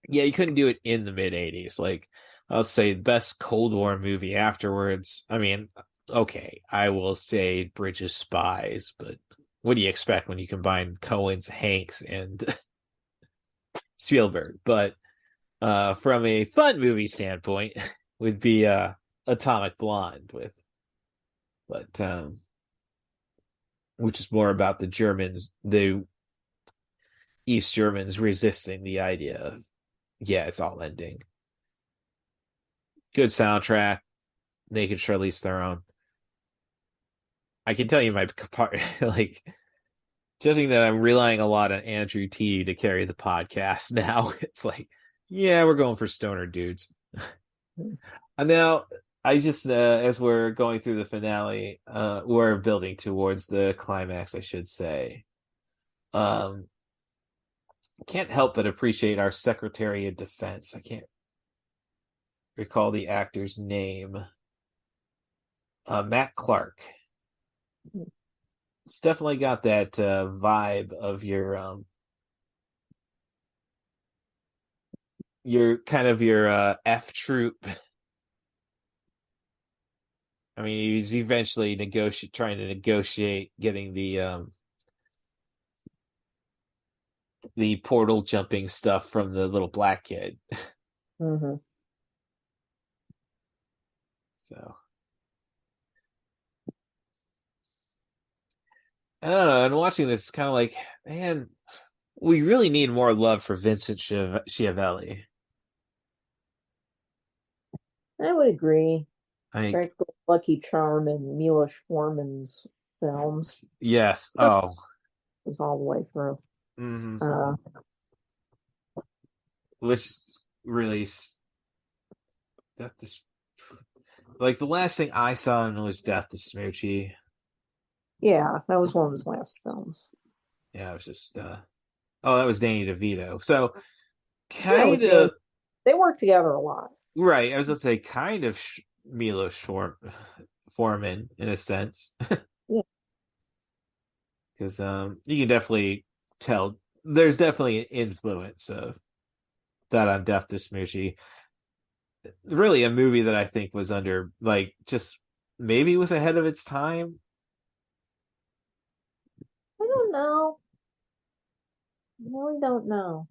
Yeah, you couldn't do it in the mid 80s. Like, I'll say best Cold War movie afterwards. I mean, okay, I will say Bridge of Spies, but what do you expect when you combine Cohen's, Hanks, and Spielberg? But from a fun movie standpoint, would be Atomic Blonde but which is more about the East Germans resisting the idea of, yeah, it's all ending. Good soundtrack, Naked Charlize Theron. I can tell you my part, like, judging that I'm relying a lot on Andrew T to carry the podcast now. It's like, yeah, we're going for stoner dudes. And now, I just, as we're going through the finale, we're building towards the climax, I should say. Um, can't help but appreciate our Secretary of Defense. I can't recall the actor's name. Matt Clark. It's definitely got that vibe of your F troop. I mean, he's eventually trying to negotiate getting the portal jumping stuff from the little black kid. Mm-hmm. So I don't know. And watching this, kind of like, man, we really need more love for Vincent Schiavelli. I would agree. Like, Lucky Charm and Milos Forman's films. yes. Oh, was all the way through. mm-hmm. Which really, Death to, like, the last thing I saw was Death to Smoochie. Yeah, that was one of his last films. Yeah, it was just oh, that was Danny DeVito. So kind of they worked together a lot. Right. I was gonna say kind of Milos Forman in a sense. Yeah. Because you can definitely tell there's definitely an influence of that on Death to Smoochie. Really a movie that I think was under, like, just maybe was ahead of its time. I don't know. I really don't know.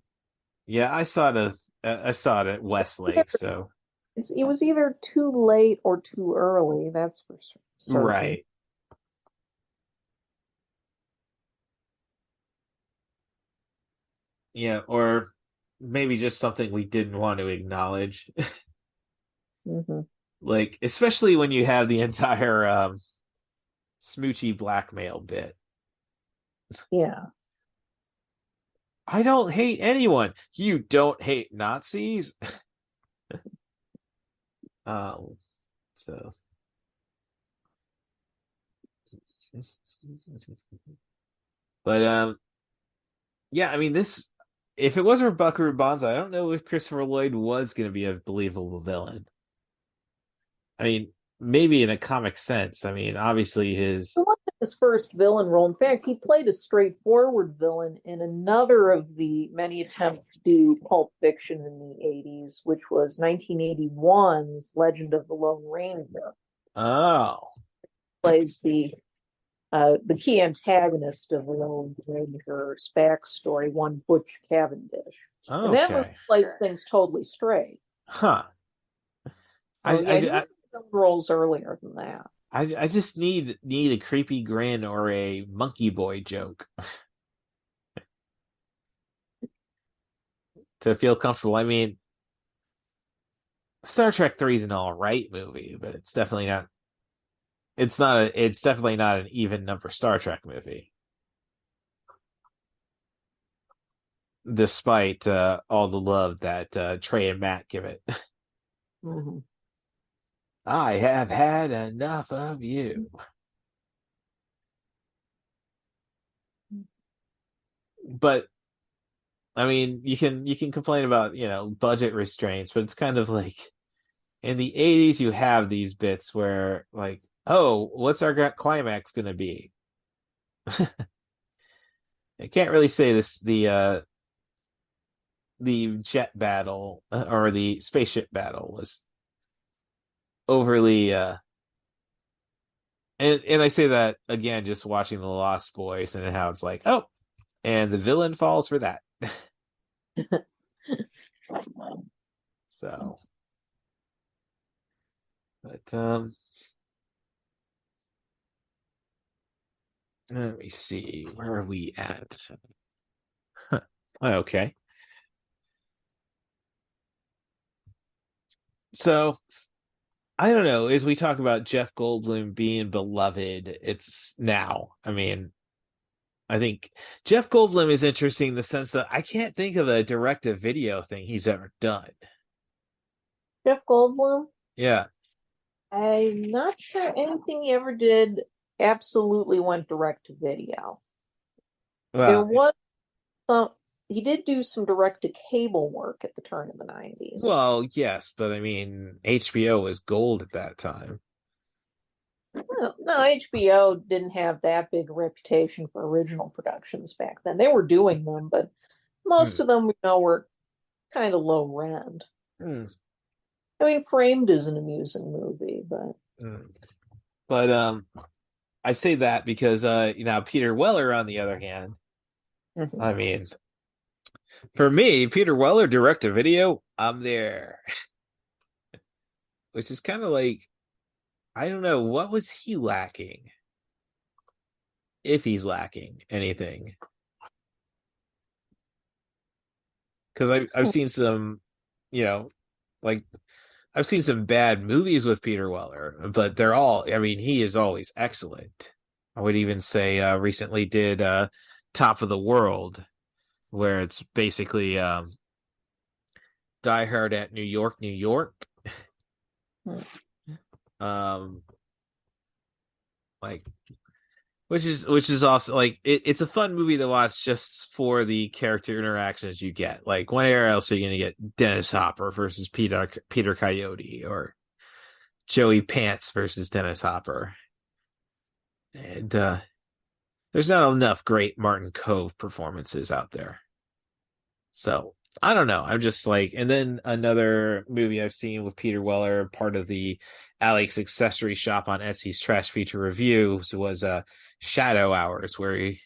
Yeah, I saw it at Westlake, so it was either too late or too early, that's for certain. Right. Yeah, or maybe just something we didn't want to acknowledge. Mm-hmm. Like, especially when you have the entire Smoochie blackmail bit. Yeah. I don't hate anyone. You don't hate Nazis? So but yeah, I mean, this, if it wasn't for Buckaroo Banzai, I don't know if Christopher Lloyd was going to be a believable villain. I mean, maybe in a comic sense. I mean, obviously It wasn't his first villain role. In fact, he played a straightforward villain in another of the many attempts to do pulp fiction in the 80s, which was 1981's Legend of the Lone Ranger. Oh. Plays the key antagonist of the Lone Ranger's backstory, one Butch Cavendish. Okay. And that plays things totally straight. Huh. Oh, yeah, he was in roles earlier than that. I just need a creepy grin or a monkey boy joke to feel comfortable. I mean, Star Trek 3 is an all right movie, but it's definitely not. It's definitely not an even number Star Trek movie. Despite all the love that Trey and Matt give it. Mm-hmm. I have had enough of you. But I mean, you can complain about, budget restraints, but it's kind of like in the 80s you have these bits where, like, oh, what's our climax going to be? I can't really say this the the jet battle or the spaceship battle was overly and I say that again just watching The Lost Boys and how it's like, oh, and the villain falls for that. So but let me see, where are we at? Huh. Okay. So I don't know, as we talk about Jeff Goldblum being beloved, it's now. I mean, I think Jeff Goldblum is interesting in the sense that I can't think of a direct-to-video thing he's ever done. Jeff Goldblum? Yeah. I'm not sure anything he ever did absolutely went direct to video. There Well, was some, he did do some direct to cable work at the turn of the 90s. well, yes, but I mean, HBO was gold at that time. Well, no, HBO didn't have that big a reputation for original productions back then. They were doing them, but most of them, were kind of low rent. I mean, Framed is an amusing movie, but But I say that because Peter Weller, on the other hand, I mean, for me, Peter Weller direct to video, I'm there. Which is kind of like, I don't know, what was he lacking? If he's lacking anything. Because I've seen some, like I've seen some bad movies with Peter Weller, but they're all, I mean, he is always excellent. I would even say recently did Top of the World, where it's basically Die Hard at New York, New York. Like, which is also like it's a fun movie to watch just for the character interactions you get. Like, where else are you going to get Dennis Hopper versus Peter Coyote, or Joey Pants versus Dennis Hopper? And there's not enough great Martin Cove performances out there. So I don't know. I'm just like, and then another movie I've seen with Peter Weller, part of the Alex accessory shop on Etsy's Trash Feature Reviews, was Shadow Hours, where he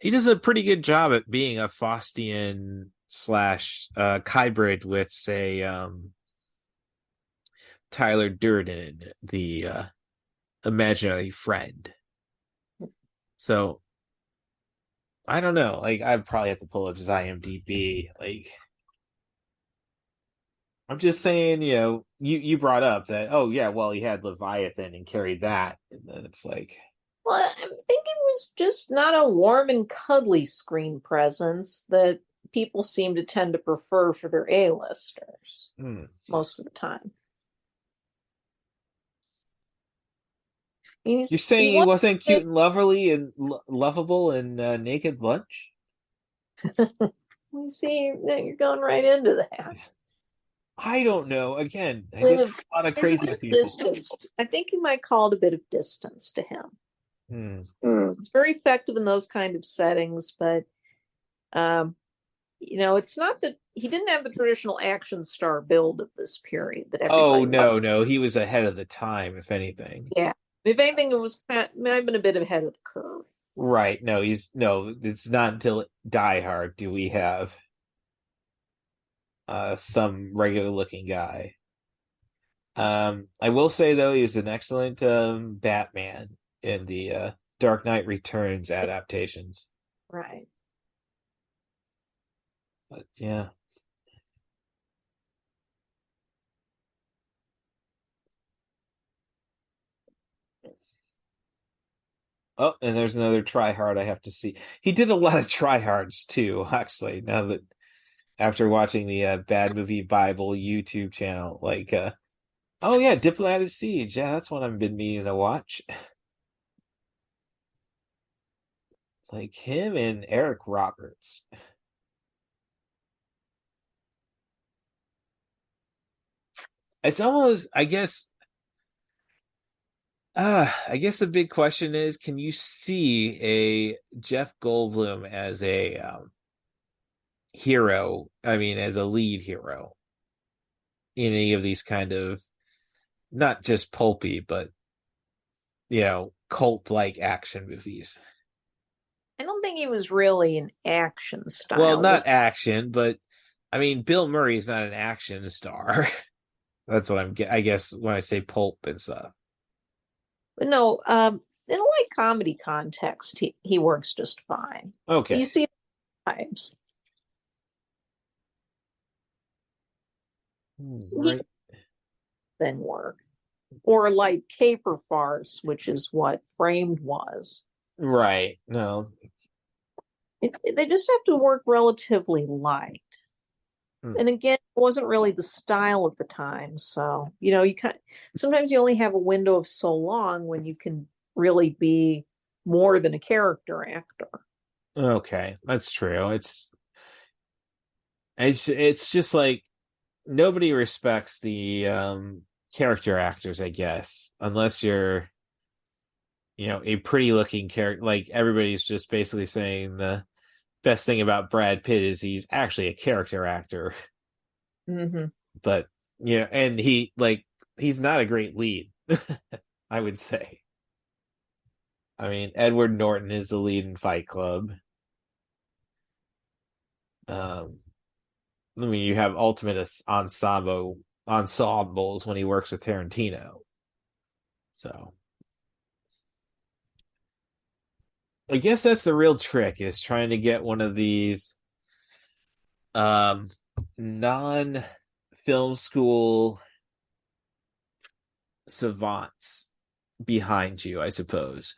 does a pretty good job at being a Faustian slash hybrid with, say, Tyler Durden, the imaginary friend. So I don't know. Like, I'd probably have to pull up his IMDb. Like, I'm just saying, you brought up that, oh yeah, well, he had Leviathan and carried that, and then it's like, well, I think it was just not a warm and cuddly screen presence that people seem to tend to prefer for their A-listers most of the time. You're saying he wasn't cute and lovely and lovable in Naked Lunch? You see, you're going right into that. I don't know. Again, I did a lot of crazy people. Distanced. I think you might call it a bit of distance to him. It's very effective in those kind of settings, but it's not that he didn't have the traditional action star build of this period that everybody no, he was ahead of the time, if anything. Yeah. If anything, it was might have been a bit ahead of the curve. Right. No, it's not until Die Hard do we have some regular looking guy. I will say though, he was an excellent Batman in the Dark Knight Returns adaptations. Right. But yeah. Oh, and there's another Try Hard I have to see. He did a lot of Try Hards too, actually. Now that after watching the Bad Movie Bible YouTube channel, like, oh yeah, Diplomatic Siege. Yeah, that's one I've been meaning to watch. Like him and Eric Roberts. It's almost, I guess the big question is, can you see a Jeff Goldblum as a hero, I mean, as a lead hero in any of these kind of not just pulpy, but cult-like action movies. I don't think he was really an action Well, style. not action, but I mean, Bill Murray's not an action star. That's what I guess when I say pulp and stuff. But no, in a light comedy context, he works just fine. Okay. You see it times. Right. Then work. Or like caper farce, which is what Framed was. Right. No. They just have to work relatively light. And again, it wasn't really the style at the time. So, sometimes you only have a window of so long when you can really be more than a character actor. Okay, that's true. It's just like nobody respects the character actors, I guess, unless you're a pretty looking character. Like everybody's just basically saying the best thing about Brad Pitt is he's actually a character actor. Mm-hmm. But and he's not a great lead, I would say. I mean, Edward Norton is the lead in Fight Club. I mean, you have ultimate ensembles when he works with Tarantino. So I guess that's the real trick, is trying to get one of these non-film school savants behind you, I suppose.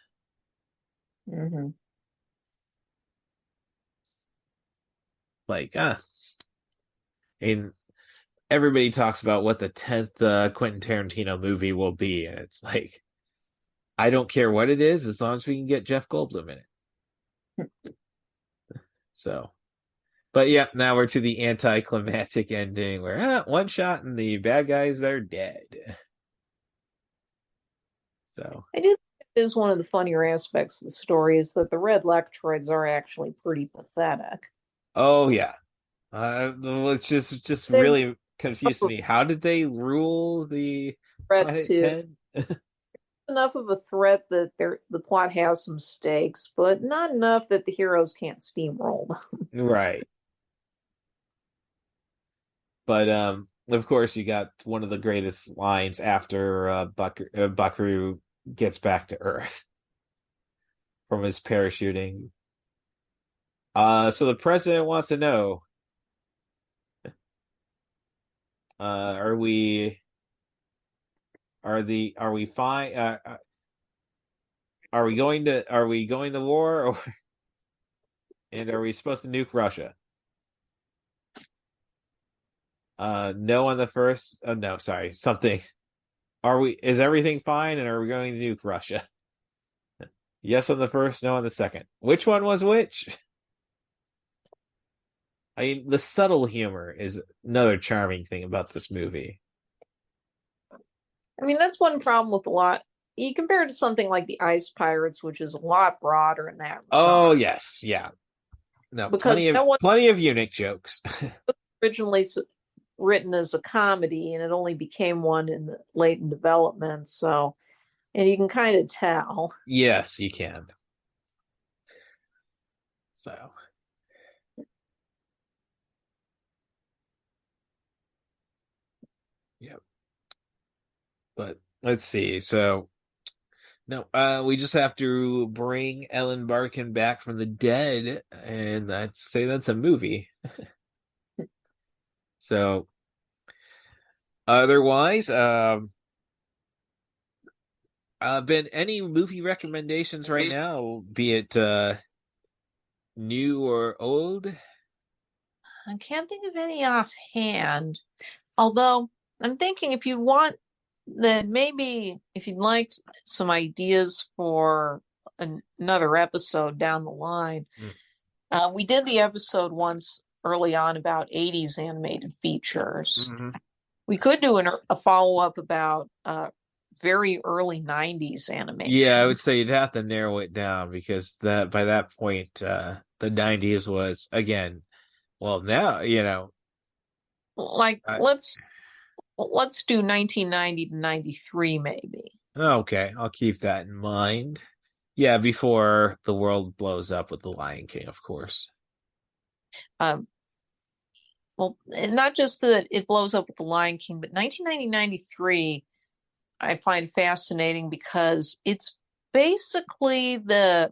Mm-hmm. Like, and everybody talks about what the 10th Quentin Tarantino movie will be, and it's like, I don't care what it is as long as we can get Jeff Goldblum in it. So, but yeah, now we're to the anticlimactic ending where one shot and the bad guys are dead. So I do think it is one of the funnier aspects of the story is that the red Lectroids are actually pretty pathetic. oh yeah, it's just They're really confused me. How did they rule the threat Planet to 10? enough of a threat that the plot has some stakes, but not enough that the heroes can't steamroll them. Right. But of course, you got one of the greatest lines after Buckaroo gets back to Earth from his parachuting. So the president wants to know: are we fine? Are we going to war, or and are we supposed to nuke Russia? No on the first. Oh no, sorry, something. Is everything fine, and are we going to nuke Russia? Yes on the first, no on the second. Which one was which? I mean, the subtle humor is another charming thing about this movie. I mean, that's one problem with a lot. You compare it to something like the Ice Pirates, which is a lot broader in that regard. Oh yes, yeah. No, because plenty of eunuch jokes. Originally written as a comedy, and it only became one late in development. So, and you can kind of tell. Yes, you can. So, yep. But let's see. So, no, we just have to bring Ellen Barkin back from the dead, and I'd say that's a movie. So, otherwise, Ben, any movie recommendations right now, be it new or old? I can't think of any offhand. Although I'm thinking if you want, then maybe if you'd like some ideas for another episode down the line, we did the episode once early on about 80s animated features. Mm-hmm. We could do a follow-up about very early 90s animation. Yeah, I would say you'd have to narrow it down because by that point, the 90s was, again, Well, now, Like, let's do 1990 to 93, maybe. Okay, I'll keep that in mind. Yeah, before the world blows up with The Lion King, of course. Well, and not just that it blows up with The Lion King, but 1993 I find fascinating because it's basically the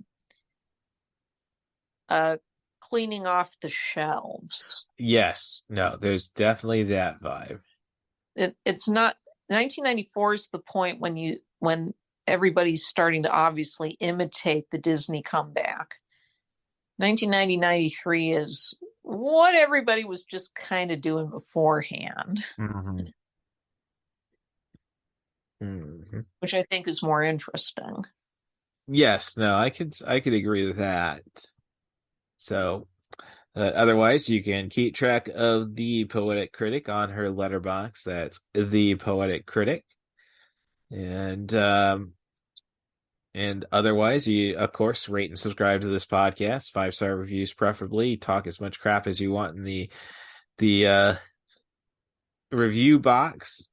cleaning off the shelves. Yes, no, there's definitely that vibe. It's not 1994 is the point when everybody's starting to obviously imitate the Disney comeback. 1993 is what everybody was just kind of doing beforehand. Mm-hmm. Mm-hmm. Which I think is more interesting. Yes, no, I could agree with that. So, otherwise, you can keep track of the Poetic Critic on her letterbox. That's the Poetic Critic, and otherwise, you of course rate and subscribe to this podcast. 5-star reviews, preferably. Talk as much crap as you want in the review box.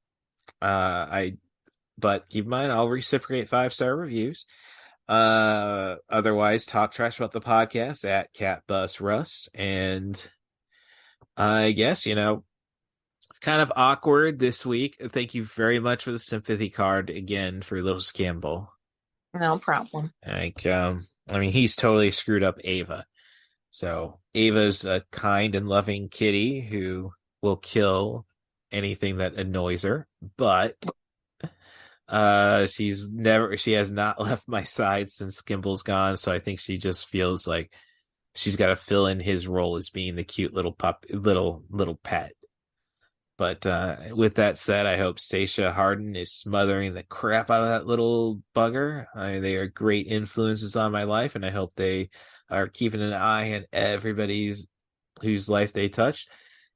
But keep in mind, I'll reciprocate 5-star reviews. Otherwise, talk trash about the podcast at CatBusRuss. And I guess, kind of awkward this week. Thank you very much for the sympathy card again for Little Skimble. No problem. He's totally screwed up Ava. So Ava's a kind and loving kitty who will kill anything that annoys her, but she has not left my side since Skimble's gone, so I think she just feels like she's got to fill in his role as being the cute little little pet. But with that said, I hope Stacia Harden is smothering the crap out of that little bugger. They are great influences on my life, and I hope they are keeping an eye on everybody's whose life they touched.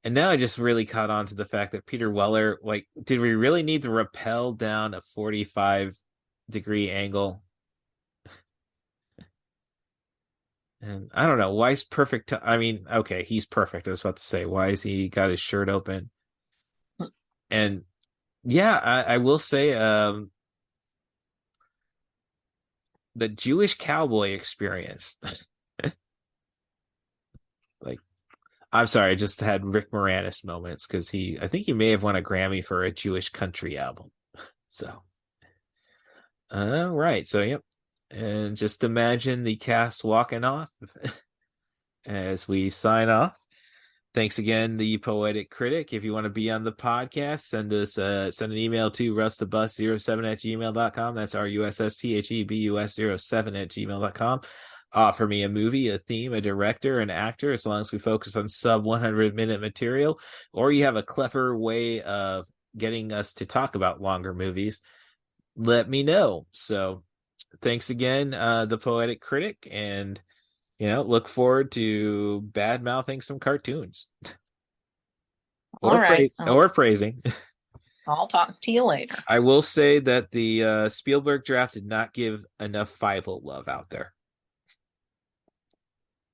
And now I just really caught on to the fact that Peter Weller, did we really need to rappel down a 45-degree angle? And I don't know, why is perfect? Okay, he's perfect. I was about to say, why is he got his shirt open? And yeah, I will say, the Jewish cowboy experience. I'm sorry, I just had Rick Moranis moments because I think he may have won a Grammy for a Jewish country album. So, right. So, yep. And just imagine the cast walking off as we sign off. Thanks again, the Poetic Critic. If you want to be on the podcast, send an email to rustthebus07@gmail.com. That's RUSSTHEBUS07@gmail.com. Offer me a movie, a theme, a director, an actor, as long as we focus on sub 100-minute material, or you have a clever way of getting us to talk about longer movies, let me know. So thanks again, the Poetic Critic, and look forward to bad mouthing some cartoons. All right. Or praising. I'll talk to you later. I will say that the Spielberg draft did not give enough Fievel love out there.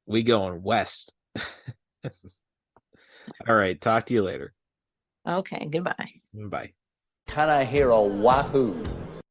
We going west. All right. Talk to you later. Okay. Goodbye. Bye. Can I hear a wahoo?